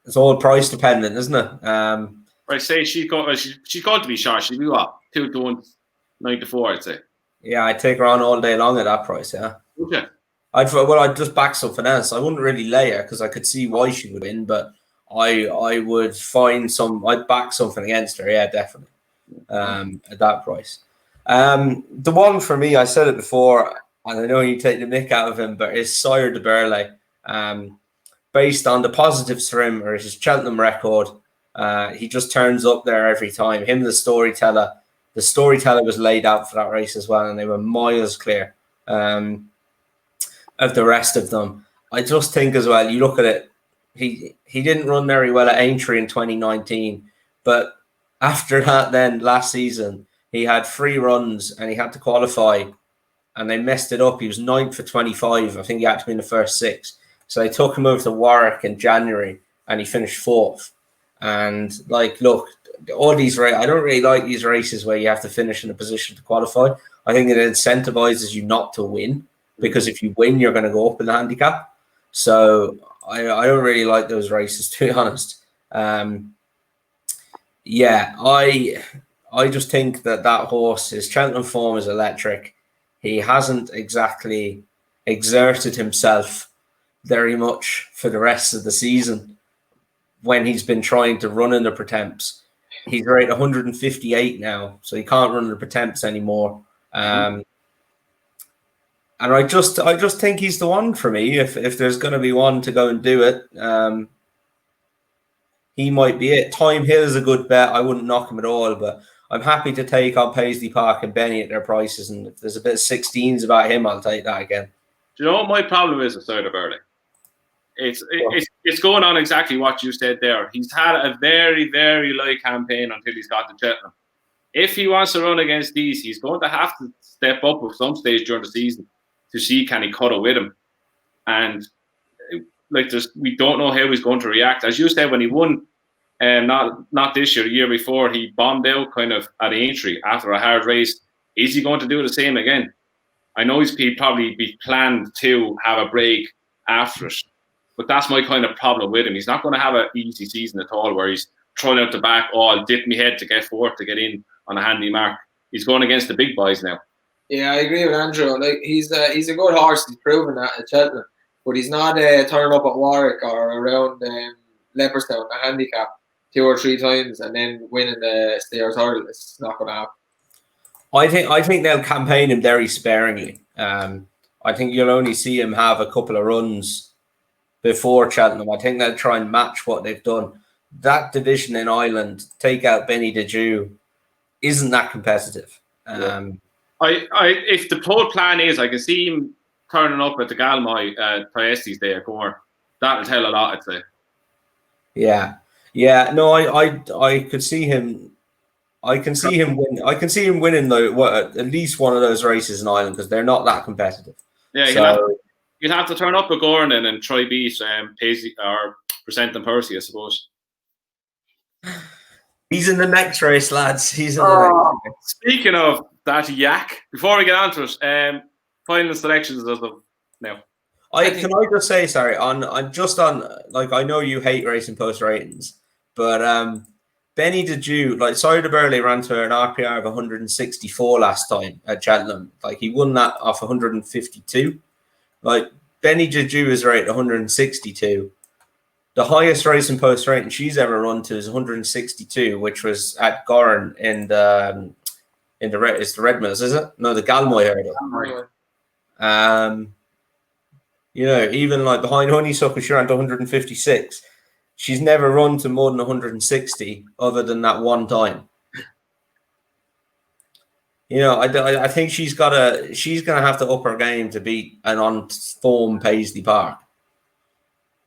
It's all price dependent, isn't it? I'd say she's going to be short. She'd be what? 2 to 1, 9 to 4, I'd say. Yeah, I'd take her on all day long at that price, yeah. Okay. I'd just back something else. I wouldn't really lay her because I could see why she would win, but I would I'd back something against her, yeah, definitely. At that price. The one for me, I said it before, and I know you take the mick out of him, but is Sire de Burley. Based on the positives for him, or his Cheltenham record, he just turns up there every time. Him, the storyteller, the storytelling was laid out for that race as well, and they were miles clear of the rest of them. I just think as well, you look at it, he didn't run very well at Aintree in 2019, but after that, then last season, he had 3 runs and he had to qualify, and they messed it up. He was 9th for 25. I think he had to be in the first 6. So they took him over to Warwick in January, and he finished 4th. And like, look, all these races, I don't really like these races where you have to finish in a position to qualify. I think it incentivizes you not to win, because if you win, you're going to go up in the handicap. So I don't really like those races, to be honest. I just think that horse, his Cheltenham form is electric. He hasn't exactly exerted himself very much for the rest of the season when he's been trying to run in the Pretemps. He's rated 158 now, so he can't run the Pretemps anymore. And I just think he's the one for me. If there's going to be one to go and do it, he might be it. Time Hill is a good bet. I wouldn't knock him at all, but I'm happy to take on Paisley Park and Benny at their prices. And if there's a bit of 16s about him, I'll take that again. Do you know what my problem is with Soda Burley? It's going on exactly what you said there. He's had a very, very light campaign until he's got to Cheltenham. If he wants to run against these, he's going to have to step up at some stage during the season to see can he cut it with him. And like, we don't know how he's going to react. As you said, when he won, not this year, the year before, he bombed out kind of at Aintree after a hard race. Is he going to do the same again? I know he'd probably be planned to have a break after it, but that's my kind of problem with him. He's not going to have an easy season at all where he's throwing out the back, I'll dip my head to get 4th to get in on a handy mark. He's going against the big boys now. Yeah, I agree with Andrew. Like, he's a good horse. He's proven that at Cheltenham, but he's not turning up at Warwick or around Leopardstown a handicap 2 or 3 times and then winning the Stayers Hurdle. It's not going to happen. I think they'll campaign him very sparingly. I think you'll only see him have a couple of runs before Cheltenham. I think they'll try and match what they've done. That division in Ireland, take out Benny de Jew, isn't that competitive. If the whole plan is, I can see him turning up at the Galmoy Priestes Day at Gore. That'll tell a lot, I'd say. Yeah. No, I could see him. I can see him win. I can see him winning at least one of those races in Ireland because they're not that competitive. Yeah, you'd have to turn up at Gore and try beat Paisley or Present and Percy, I suppose. He's in the next race, lads. He's in the next race. Speaking of that yak, before we get on to it, final selections as of now. Can I just say, sorry, on like, I know you hate racing post ratings, but Benny de Jew, like, Soda Burley ran to an RPR of 164 last time at Cheltenham. Like, he won that off 152. Like, Benny de Jew is rated 162. The highest racing post rating she's ever run to is 162, which was at Goshen in the Red Mills, is it? No, the Galmoy hurdle. You know, even like behind Honeysuckle, she ran to 156. She's never run to more than 160 other than that one time. You know, I think she's gonna have to up her game to beat an on form Paisley Park.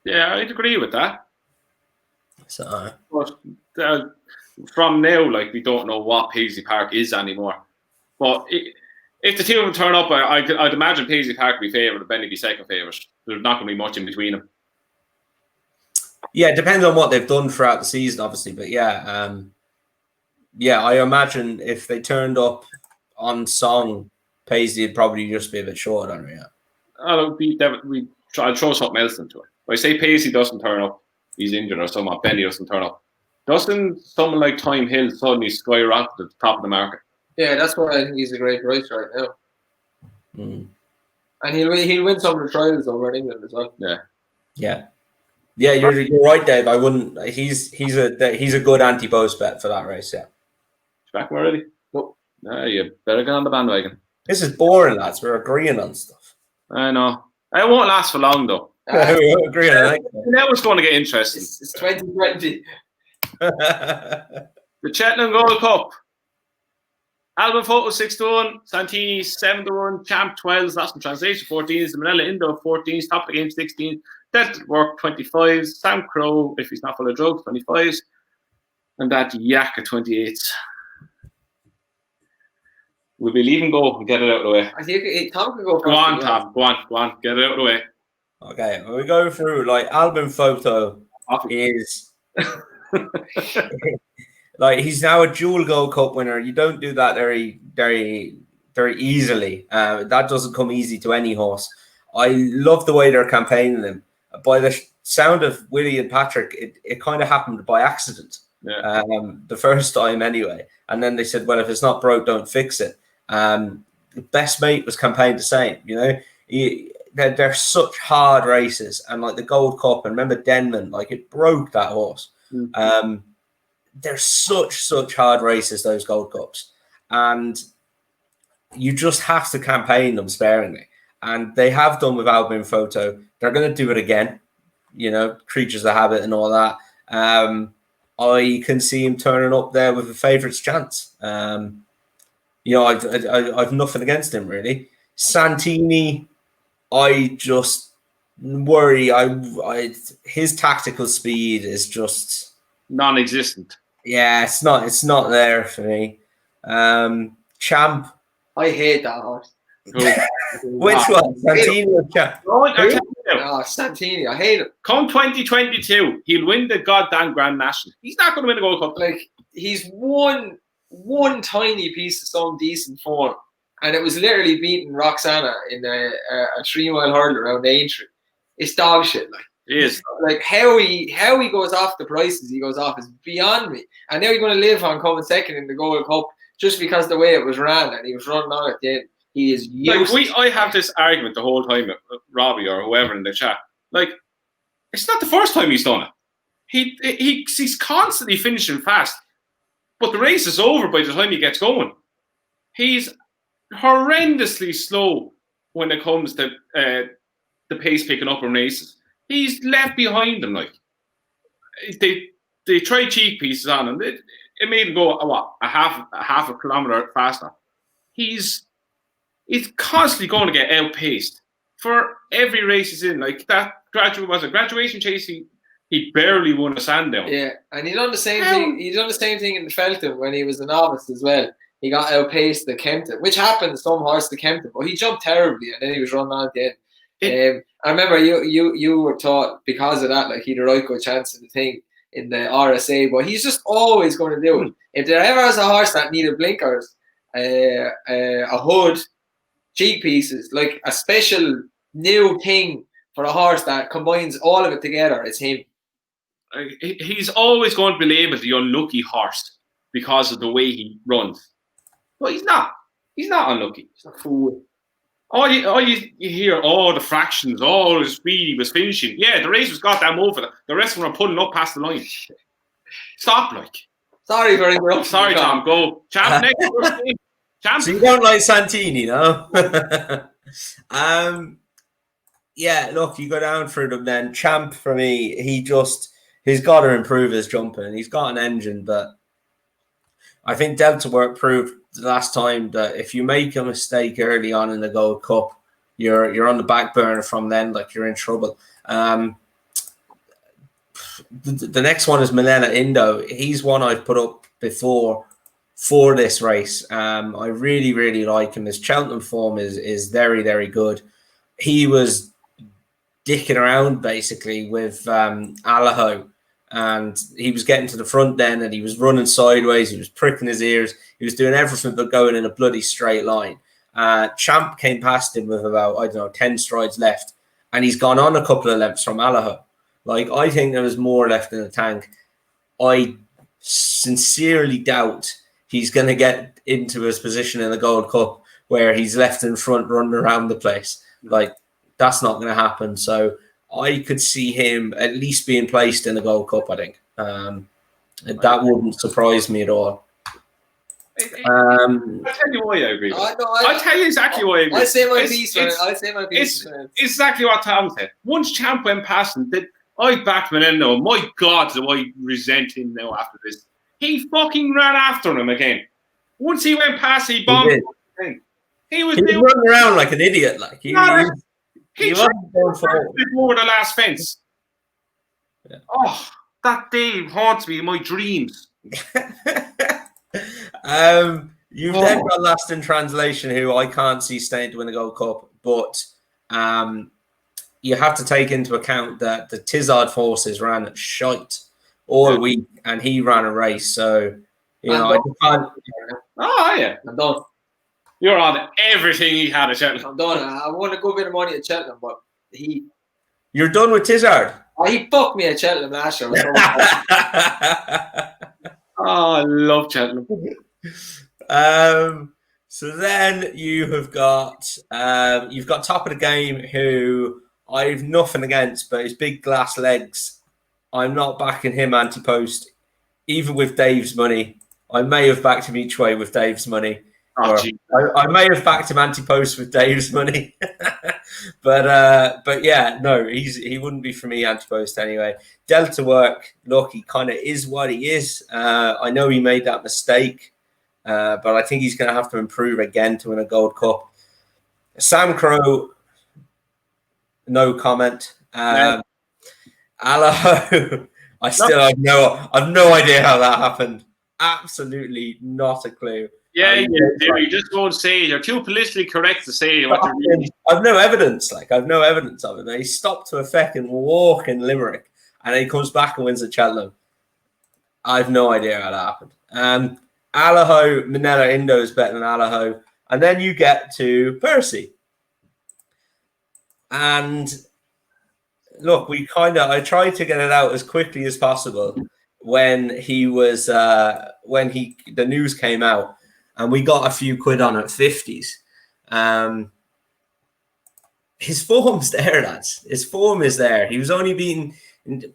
Yeah, I'd agree with that. So, but from now, like, we don't know what Paisley Park is anymore. But if the two of them turn up, I'd imagine Paisley Park would be favourite and Benny be second favourite. There's not going to be much in between them. Yeah, it depends on what they've done throughout the season, obviously. But yeah, I imagine if they turned up on song, Paisley would probably just be a bit short on her. Yeah. I'll throw something else into it. If I say Paisley doesn't turn up, he's injured, or someone, Benny doesn't turn up, doesn't someone like Time Hill suddenly skyrocket to the top of the market? Yeah, that's why I think he's a great price right now. And he'll win some of the trials over in England as well. Yeah. You're right, Dave. I wouldn't. He's a good Ante Post bet for that race. Yeah. Back already? Nope. No, you better get on the bandwagon. This is boring, lads. We're agreeing on stuff. I know. It won't last for long, though. We won't agree on it. Now it's going to get interesting. It's 2020. The Cheltenham Gold Cup. Album Photo 6-1, Santini 7-1, Champ 12s, lost in translation 14s, the Manila Indo 14s, top of the game 16s, Delta Work 25s, Sam Crow, if he's not full of drugs, 25s, and that Yak at 28s. We'll be leaving go and get it out of the way. I think Tom can go. Go on, Tom. Go on. Get it out of the way. Okay, we go through like Album Photo is like he's now a dual Gold Cup winner. You don't do that very, very, very easily. That doesn't come easy to any horse. I love the way they're campaigning him. By the sound of Willie and Patrick, it kind of happened by accident. Yeah. The first time anyway. And then they said, well, if it's not broke, don't fix it. The Best Mate was campaigned the same, you know. They're such hard races, and like the Gold Cup, and remember Denman, like it broke that horse. They're such hard races, those Gold Cups, and you just have to campaign them sparingly, and they have done with Album Photo. They're going to do it again, you know, creatures of habit and all that. I can see him turning up there with a favourite's chance. You know, I've nothing against him really. Santini, I just worry. His tactical speed is just non-existent. Yeah, it's not there for me. Champ, I hate that horse. Which one? Santini or Champ? Santini. I hate it. Come 2022, he'll win the goddamn Grand National. He's not going to win the Gold Cup. Like he's one tiny piece of some decent form. And it was literally beating Roxana in a 3-mile hurdle around Aintree. It's dog shit. Like it is. Like how he goes off the prices he goes off is beyond me. And now he's going to live on coming second in the Gold Cup just because the way it was ran and he was running on at the end. He is useless. I have this argument the whole time with Robbie or whoever in the chat. Like, it's not the first time he's done it. He's constantly finishing fast, but the race is over by the time he gets going. He's horrendously slow when it comes to the pace picking up in races. He's left behind them. Like they tried cheek pieces on him. It made him go a half a kilometer faster. He's constantly going to get outpaced for every race he's in. Like that graduation chase. He barely won a Sandown. Yeah, and he done the same thing. He done the same thing in the Felton when he was a novice as well. He got outpaced at Kempton, which happened some horse to Kempton, but he jumped terribly and then he was running on at the end. I remember you were taught because of that, like he'd a right good chance in the thing in the RSA, but he's just always going to do it. If there ever was a horse that needed blinkers, a hood, cheek pieces, like a special new thing for a horse that combines all of it together, it's him. He's always going to be labelled the unlucky horse because of the way he runs. But he's not. He's not unlucky. He's a fool. You hear, the fractions, the speed he was finishing. Yeah, the race was goddamn over. The rest of them are pulling up past the line. Stop, like. Sorry for interrupting. Sorry, Tom. Go. Champ, next. Champ. So you don't like Santini, no? Yeah, look, you go down through them then. Champ, for me, he's got to improve his jumping. He's got an engine, but I think Delta Work proved the last time that if you make a mistake early on in the Gold Cup, you're on the back burner from then, like you're in trouble. The next one is Manila Indo. He's one I've put up before for this race. I really, really like him. His Cheltenham form is very, very good. He was dicking around basically with Allaho, and he was getting to the front then, and he was running sideways. He was pricking his ears. He was doing everything but going in a bloody straight line. Champ came past him with about 10 strides left, and he's gone on a couple of lengths from Allaho. Like, I think there was more left in the tank. I sincerely doubt he's going to get into his position in the Gold Cup where he's left in front running around the place. Like, that's not going to happen. So I could see him at least being placed in the Gold Cup, I think. That wouldn't surprise me at all. I'll tell you why I agree. I'll tell you exactly why I agree. I'll say my piece. It's exactly what Tom said. Once Champ went past him, I backed Menendo. My God, do I resent him now after this. He fucking ran after him again. Once he went past, he bombed. He was running around like an idiot. Like he tried wasn't going forward. over the last fence. Yeah. Oh, that day haunts me in my dreams. You've then got Last in Translation, who I can't see staying to win the Gold Cup, but you have to take into account that the Tizard forces ran shite all week, and he ran a race. So, you know, I can't. Oh, yeah. I'm done. You're on everything he had at Cheltenham. I'm done. I won a good bit of money at Cheltenham, but You're done with Tizard? He fucked me at Cheltenham last year. I love Cheltenham. So then you've got top of the game, who I've nothing against, but his big glass legs, I'm not backing him anti-post, even with Dave's money. I may have backed him each way with Dave's money. I may have backed him anti-post with Dave's money. but yeah, no, he wouldn't be for me anti-post anyway. Delta Work, look, he kind of is what he is. I know he made that mistake, but I think he's going to have to improve again to win a Gold Cup. Sam Crow, no comment. Allaho, I've no idea how that happened. Absolutely not a clue. Yeah, you just won't say. You're too politically correct to say what you're really. I've no evidence. I've no evidence of it. He stopped to a fucking walk in Limerick, and then he comes back and wins at Cheltenham. I've no idea how that happened. Allaho, Minella Indo is better than Allaho, and then you get to Percy. And look, I tried to get it out as quickly as possible when the news came out. And we got a few quid on at 50s. His form's there, lads. His form is there. He was only beaten.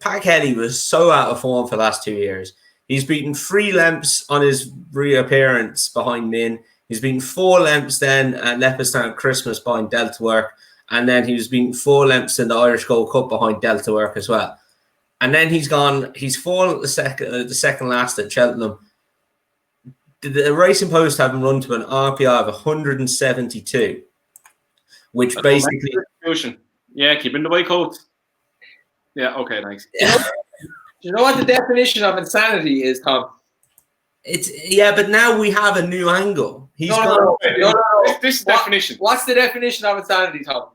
Pat Kelly was so out of form for the last 2 years. He's beaten 3 lengths on his reappearance behind Min. He's beaten 4 lengths then at Leopardstown Christmas behind Delta Work. And then he was beaten 4 lengths in the Irish Gold Cup behind Delta Work as well. And then he's fallen at the second last at Cheltenham. The Racing Post have him run to an RPI of 172, which basically... Yeah, keeping the white coat. Yeah, okay, thanks. Do you know what the definition of insanity is, Tom? But now we have a new angle. No. This definition. What's the definition of insanity, Tom?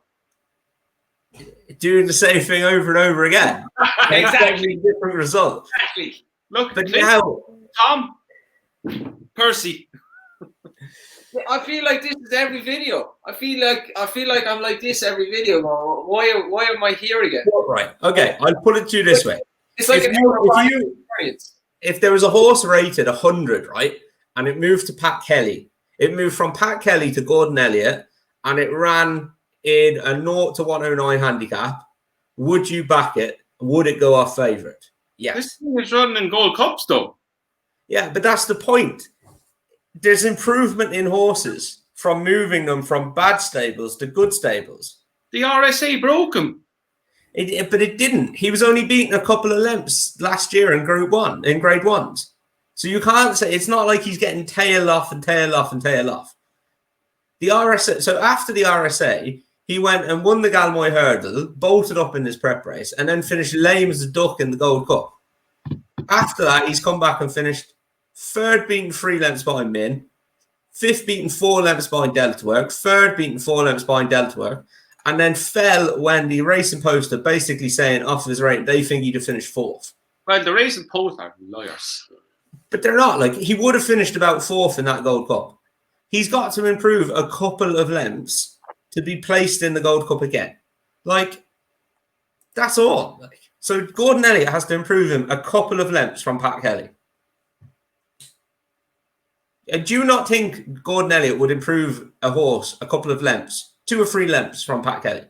Doing the same thing over and over again. Exactly. Different result. Exactly. Look, but now... Tom... Percy. I feel like this is every video. I feel like I'm like this every video. Why am I here again? Right. Okay. I'll put it to you this way. It's like if there was a horse rated 100, right, and it moved to Pat Kelly, it moved from Pat Kelly to Gordon Elliott, and it ran in a 0 to 109 handicap, would you back it? Would it go off favourite? Yes. This thing is running in Gold Cups, though. Yeah, but that's the point. There's improvement in horses from moving them from bad stables to good stables. The RSA broke him. But it didn't. He was only beaten a couple of lengths last year in Grade 1s. So you can't say, it's not like he's getting tail off and tail off and tail off. The RSA. So after the RSA, he went and won the Galmoy Hurdle, bolted up in his prep race, and then finished lame as a duck in the Gold Cup. After that, he's come back and finished 3rd beaten 3 lengths behind Min, 5th beaten 4 lengths behind Delta Work, 3rd beaten 4 lengths behind Delta Work, and then fell when the Racing Post are basically saying off his rate they think he'd have finished 4th. Well, the Racing Post are liars. But they're not. Like, he would have finished about 4th in that Gold Cup. He's got to improve a couple of lengths to be placed in the Gold Cup again. Like, that's all. So Gordon Elliott has to improve him a couple of lengths from Pat Kelly. Do you not think Gordon Elliott would improve a horse a couple of lengths, 2 or 3 lengths from Pat Kelly?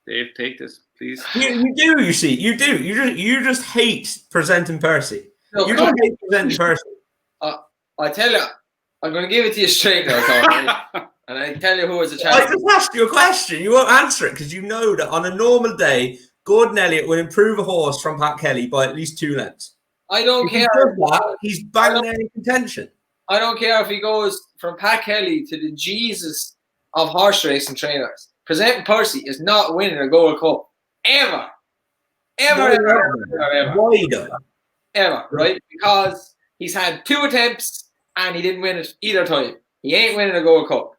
Dave, take this, please. You do, you see. You do. You just hate presenting Percy. No, you just hate presenting Percy. I tell you, I'm going to give it to you straight now, Tom. And I tell you who has a chance. I just asked you a question. You won't answer it because you know that on a normal day, Gordon Elliott would improve a horse from Pat Kelly by at least 2 lengths. I don't If he care. does that, he's banging there in contention. I don't care if he goes from Pat Kelly to the Jesus of horse racing trainers. Presenting Percy is not winning a Gold Cup. Ever. Why though? Ever, right? Because he's had 2 attempts and he didn't win it either time. He ain't winning a Gold Cup.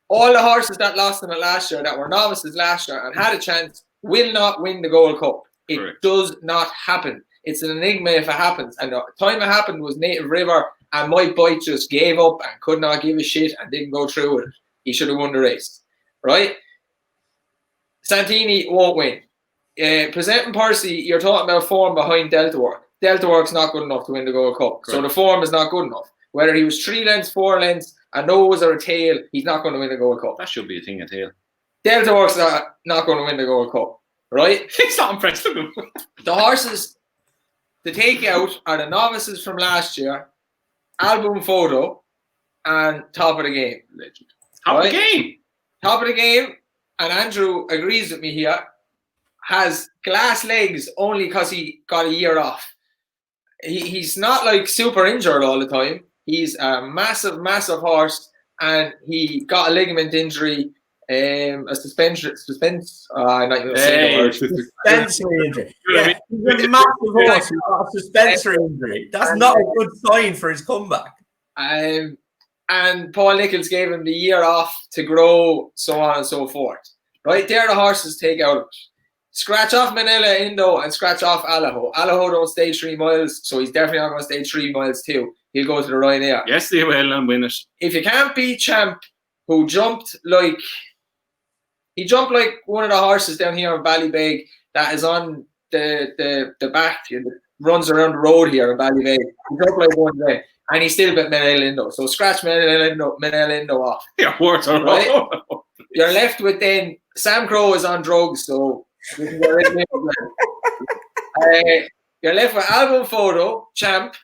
All the horses that lost him at last year, that were novices last year and had a chance, will not win the Gold Cup. It Correct. does not happen. It's an enigma if it happens. And the time it happened was Native River, and Mike Boyd just gave up and could not give a shit and didn't go through with it. He should have won the race, right? Santini won't win. Presenting Percy, you're talking about form behind Delta Work. Delta Work's not good enough to win the Gold Cup. Correct. So the form is not good enough. Whether he was 3 lengths, 4 lengths, a nose or a tail, he's not going to win the Gold Cup. That should be a thing, a tail. Delta Work's not going to win the Gold Cup, right? It's not impressed with him. The horses to take out are the novices from last year, Boum Photo, and Top of the Game. Legend. Top of the game. Top of the Game, and Andrew agrees with me here, has glass legs only because he got a year off. He's not like super injured all the time. He's a massive, massive horse, and he got a ligament injury, I'm not even going to say the word. Suspensory injury. Yeah, he's a massive horse who got a suspensory injury. That's not a good sign for his comeback. And Paul Nichols gave him the year off to grow, so on and so forth. Right there, the horses take out of it. Scratch off Manila Indo and scratch off Allaho. Allaho don't stay 3 miles, so he's definitely not going to stay 3 miles too. He'll go to the Ryanair. Yes, they will and win it. If you can't beat Champ, who jumped like one of the horses down here in Ballybeg that is on the back that runs around the road here in Ballybeg. He jumped like one day, and he still bit Manila Indo. So scratch Manila Indo off. Yeah, words are right. wrong. You're left with then Sam Crow is on drugs, so you can get rid of him. You're left with Boum Photo, Champ,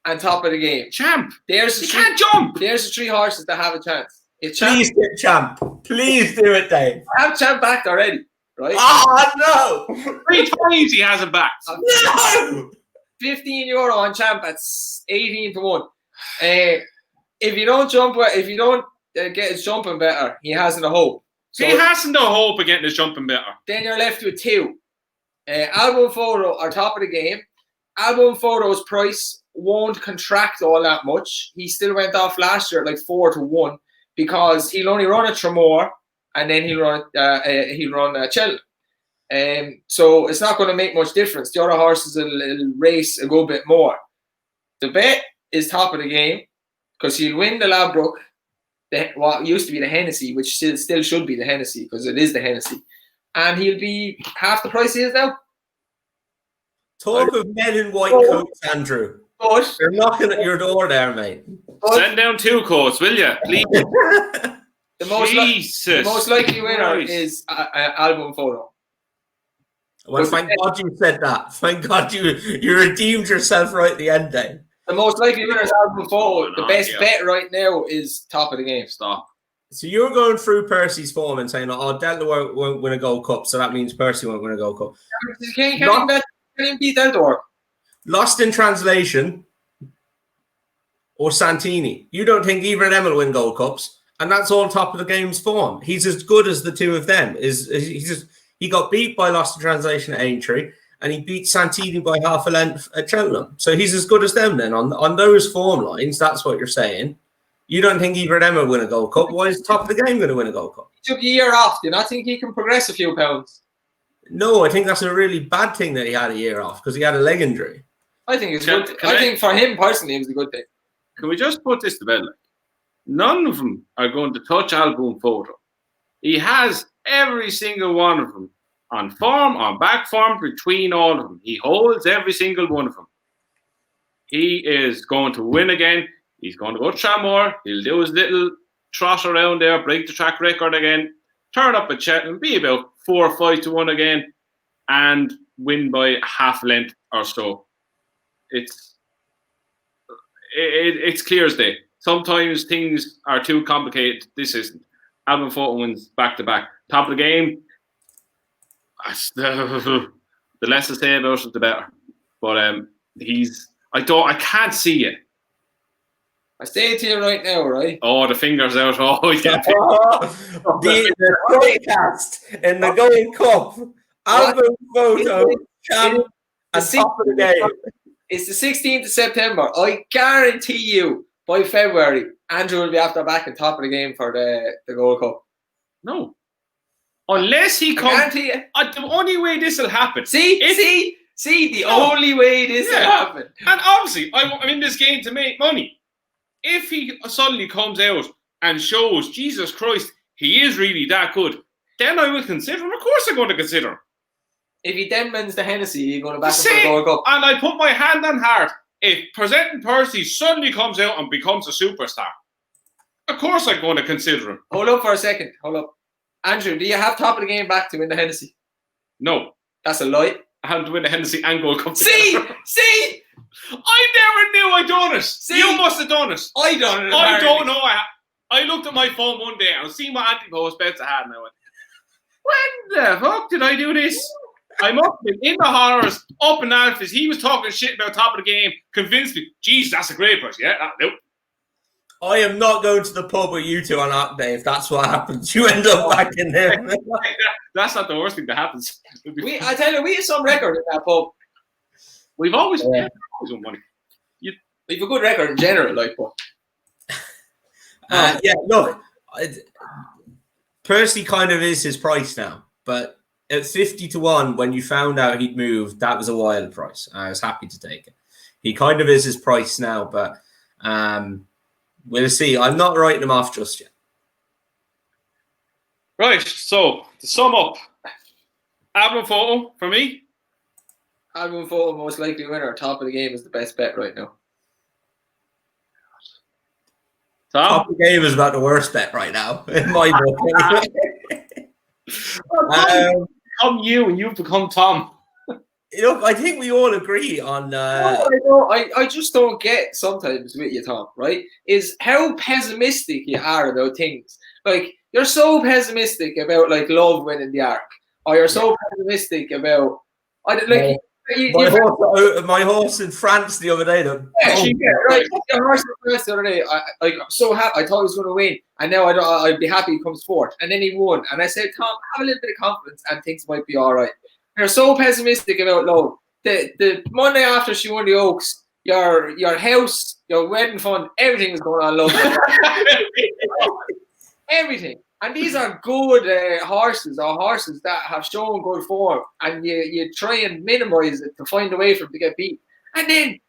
and Top of the Game. Champ, There's the he can't jump. There's the 3 horses that have a chance. If Champ, Please get Champ. Please do it, Dave. I have Champ backed already, right? Oh, no. 3 times he hasn't backed. No. €15 on Champ at 18 to 1. If you don't jump, if you don't get his jumping better, he hasn't a hope. So He hasn't no hope of getting his jumping better. then you're left with 2. Boum Photo are Top of the Game. Boum Photo's price won't contract all that much. He still went off last year at like 4 to 1 because he'll only run at Tremor and then he'll run Cheltenham. So it's not going to make much difference. The other horses will race a good bit more. The bet is Top of the Game because he'll win the Ladbroke, what used to be the Hennessy, which still should be the Hennessy because it is the Hennessy, and he'll be half the price he is now. Talk of men in white coats, Andrew. But They're knocking at your door there, mate. Send down 2 coats, will you? Please. the Jesus. most likely winner Christ. is Boum Photo. Well, thank God you said that. Thank God you redeemed yourself right at the end, Dave. The most likely winner is Boum Photo. The best yeah. bet right now is Top of the Game. Stop. So you're going through Percy's form and saying, "Oh, Delta won't win a Gold Cup, so that means Percy won't win a Gold Cup." Can you beat Altior? Lost in translation, or Santini. You don't think either of them will win Gold Cups, and that's all Top of the Game's form. He's as good as the 2 of them. He got beat by Lost in Translation at Aintree, and he beat Santini by half a length at Cheltenham. So he's as good as them then on those form lines. That's what you're saying. You don't think either of them will win a Gold Cup. Why is Top of the Game going to win a Gold Cup? He took a year off. Do you not think he can progress a few pounds? No, I think that's a really bad thing that he had a year off because he had a leg injury. I think it's good. I think for him personally, it was a good thing. Can we just put this to bed? Like, none of them are going to touch Boum Photo. He has every single one of them on form, on back form, between all of them. He holds every single one of them. He is going to win again. He's going to go to Tramore. He'll do his little trot around there, break the track record again, turn up at Cheltenham, be about 4 or 5 to 1 again, and win by half length or so. It's clear as day. Sometimes things are too complicated. This isn't. Boum Photo wins back to back. Top of the Game. The less I say about it, the better. But I can't see it. I say it to you right now, right? Oh, the fingers out. Oh, yeah. the broadcast in the Gold Cup. Album photo, champ, and top of the game. It's the 16th of September. I guarantee you, by February, Andrew will be after back and top of the game for the Gold Cup. No. Unless he comes. I guarantee you. The only way this will happen. See, the only way this will happen. And obviously, I'm in this game to make money. If he suddenly comes out and shows, Jesus Christ, he is really that good, then I will consider him. Of course I'm going to consider him. If he then wins the Hennessy, you're going to back him for the Gold Cup. And I put my hand on heart, if Presenting Percy suddenly comes out and becomes a superstar, of course I'm going to consider him. Hold up for a second. Hold up. Andrew, do you have top of the game back to win the Hennessy? No. That's a lie. I have to win the Hennessy and Gold Cup. See! I never knew I done it. You must have done it. I done it. I don't know. I looked at my phone one day and I seen what Ante Post Betting had and I went, when the fuck did I do this? I'm up in the horrors, up in Alphys. He was talking shit about top of the game, convinced me, geez, that's a great person. Yeah, nope. I am not going to the pub with you two on that day if that's what happens. You end up back in there. That's not the worst thing that happens. I tell you, we have some record in that pub. We've always won money. We've a good record in general, like, but. Yeah, look, Percy kind of is his price now, but at 50-1, when you found out he'd moved, that was a wild price. I was happy to take it. He kind of is his price now, but we'll see. I'm not writing him off just yet. Right, so to sum up, Album Photo for me. Album Photo, most likely winner. Top of the game is the best bet right now. Tom? Top of the game is about the worst bet right now, in my book. Become you and you've become Tom. Look, I think we all agree on. I just don't get sometimes with you, Tom. Right? Is how pessimistic you are about things. Like you're so pessimistic about like love winning the Ark, or you're so pessimistic about. My horse in France the other day. Right. Your horse in France the other day. I'm so happy. I thought he was going to win, and now I'd be happy he comes fourth. And then he won, and I said, Tom, have a little bit of confidence, and things might be all right. You're so pessimistic about love. The Monday after she won the Oaks, your house, your wedding fund, everything was going on love. Everything. And these are good horses, or horses that have shown good form, and you try and minimise it to find a way for them to get beat. And then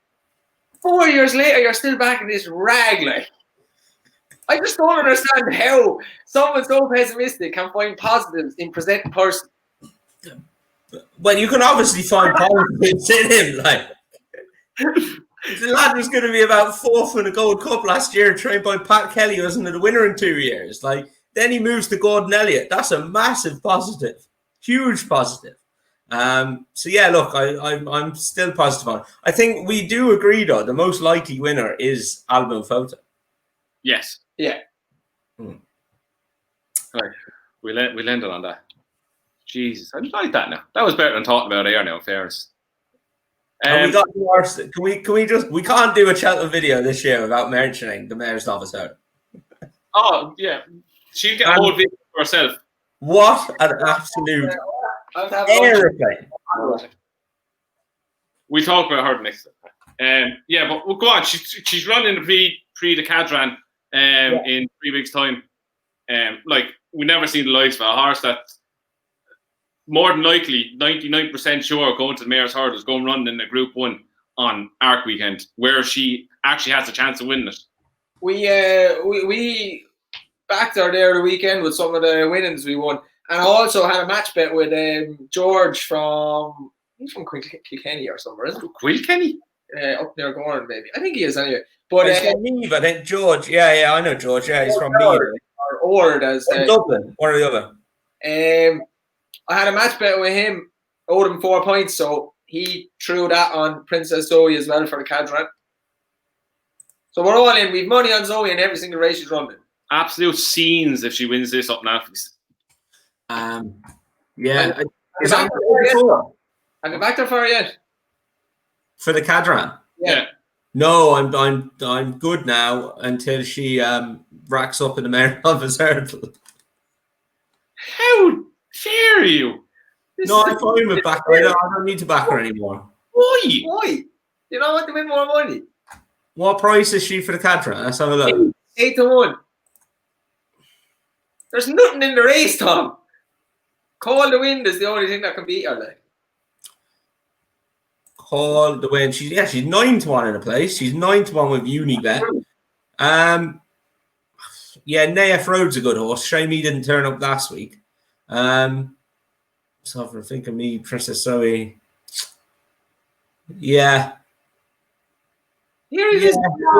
4 years later, you're still back in this rag. Like, I just don't understand how someone so pessimistic can find positives in Presenting Person. Well, you can obviously find positives in him. Like, the lad was going to be about fourth in the Gold Cup last year, trained by Pat Kelly, who wasn't the winner in 2 years. Like. Then he moves to Gordon Elliott. That's a massive positive, huge positive. So yeah, look, I'm still positive on it. I think we do agree though. The most likely winner is Album Photo. Yes. Yeah. Right. We'll end it on that. Jesus, I like that now. That was better than talking about air now, in fairness. We got the worst. Can we just? We can't do a Cheltenham video this year without mentioning the Mayor's office out. Oh yeah. She'll get a whole video for herself. What an absolute aeroplane. We talk about her next time. Yeah, but we'll go on. She's running the pre the Cadran in 3 weeks' time. Like, we've never seen the likes of a horse that's more than likely 99% sure going to the Mayor's Hurdles, going running in the Group 1 on Arc Weekend, where she actually has a chance of winning it. We backed her there the weekend with some of the winnings we won, and I also had a match bet with George from Kilkenny or somewhere, isn't it? Kilkenny? Up near Goshen, maybe. I think he is anyway. But he's from Meath, I think. George, yeah, I know George. Yeah, he's from Meath. Or Ord, as Dublin, one or the other. I had a match bet with him, owed him 4 points, so he threw that on Princess Zoe as well for the Cadran. So we're all in. We've money on Zoe in every single race she's running. Absolute scenes if she wins this up in Alphys. Yeah. Have you backed her for her yet? For the Cadran? Yeah. No, I'm good now until she racks up in the Mare Novice Hurdle. How dare you? No, I'm fine with back. I don't need to back her anymore. Why? Why? You don't want to win more money. What price is she for the Cadran? Let's have a look. 8-1. There's nothing in the race, Tom. Call the Wind is the only thing that can beat her. Like. Call the Wind. She's 9-1 in a place. She's 9-1 with Unibet. Yeah, Neif Road's a good horse. Shame he didn't turn up last week. So if I think of me, Princess Zoe. Yeah. Would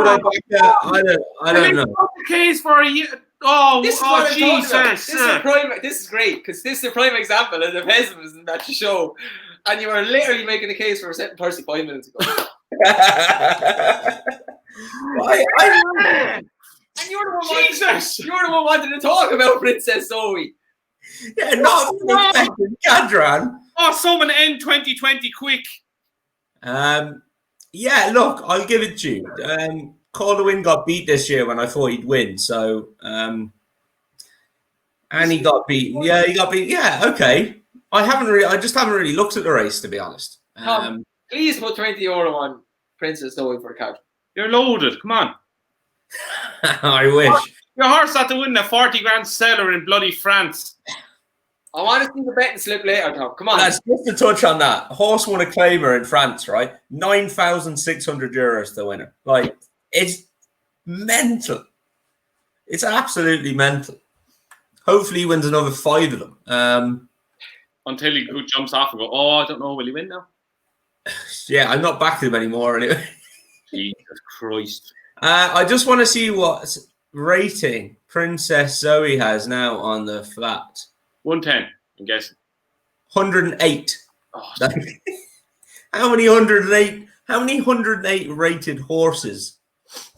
I don't know. The case for a year. Oh, this is what I'm talking about. Jesus. This is great because this is a prime example of the pessimism that you show, and you were literally making a case for a certain person 5 minutes ago. And you're the one wanted to talk about Princess Zoe. Yeah, not Cadran. Oh, someone end 2020 quick. Yeah, look, I'll give it to you. Call the Wind got beat this year when I thought he'd win. So, and he got beaten. Yeah, he got beat. Yeah, okay. I just haven't really looked at the race, to be honest. Tom, please put €20 on Princess Zoe for the couch. You're loaded. Come on. I wish. Your horse had to win a 40 grand seller in bloody France. I want to see the betting slip later, Tom. Come on. Let's just to touch on that. Horse won a claimer in France, right? €9,600 to winner. Like, it's mental. It's absolutely mental. Hopefully he wins another 5 of them. Until he jumps off and go, oh, I don't know, will he win now? Yeah, I'm not backing him anymore anyway. Jesus Christ. I just want to see what rating Princess Zoe has now on the flat. 110, I'm guessing. 108. Oh, How many 108? How many 108 rated horses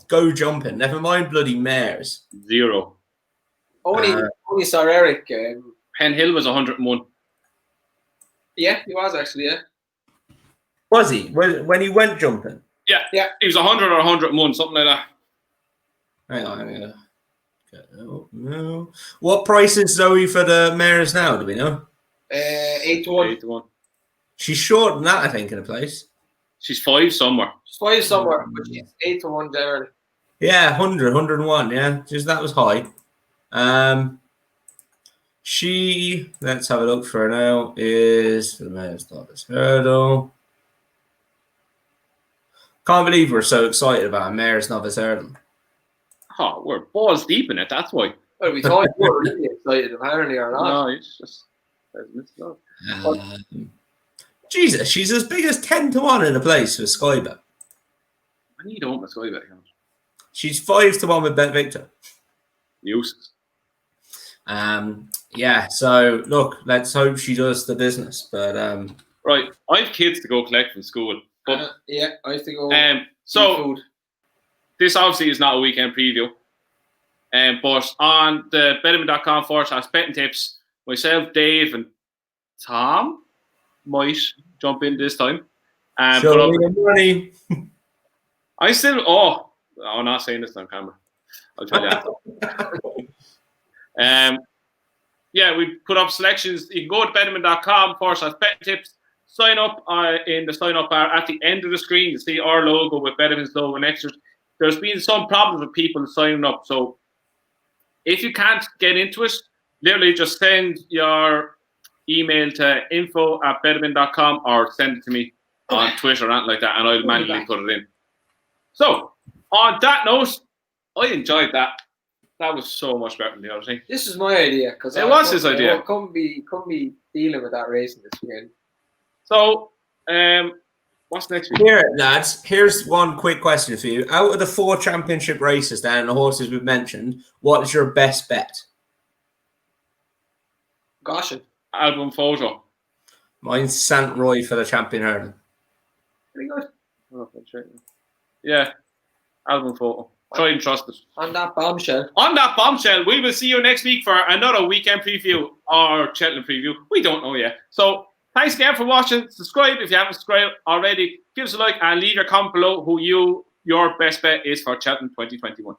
go jumping? Never mind bloody mares. 0. Only Sir Eric. Penn Hill was 101. Yeah, he was actually. Yeah. Was he when he went jumping? Yeah. He was 100 or 101, something like that. Hang on. No. What price is Zoe for the mares now? Do we know? 8-1. She's short than that, I think, in a place. She's 5 somewhere. She's 5 somewhere, but she's 8-1 generally. Yeah, 101. Yeah, just that was high. She, let's have a look for her now, is the Mare's Novice Hurdle. Can't believe we're so excited about a Mare's Novice Hurdle. Oh, we're balls deep in it, that's why. Well, we thought you were really excited, apparently, or not. No, it's just... Jesus, she's as big as 10-1 in a place with Skybet. I need to own my Skybet account. She's 5-1 with Bet Victor. Useless. Yeah, so look, let's hope she does the business. But right, I have kids to go collect from school. But yeah, I have to go. So food. This obviously is not a weekend preview. But on the betterman.com/betting tips, myself, Dave, and Tom might jump in this time. Show me the money. I still I'm not saying this on camera. I'll tell you after. Yeah, we put up selections. You can go to betterman.com/betting tips. Sign up in the sign up bar at the end of the screen. You see our logo with Betterman's logo and extras. There's been some problems with people signing up. So if you can't get into it, literally just send your email to info@betterman.com or send it to me on Twitter or anything like that, and I'll manually put it in. So on that note, I enjoyed that. That was so much better than the other thing. This is my idea because it was his idea. Couldn't be dealing with that racing this weekend. So, what's next week? Here, lads. Here's one quick question for you. Out of the 4 championship races, then the horses we've mentioned, what is your best bet? Goshen. Boum Photo. Mine's St. Roy for the champion hurdle. Pretty good. Yeah, Boum Photo. Try and trust it. On that bombshell, we will see you next week for another weekend preview or Cheltenham preview. We don't know yet. So Thanks again for watching. Subscribe if you haven't subscribed already. Give us a like and leave your comment below who your best bet is for Cheltenham 2021.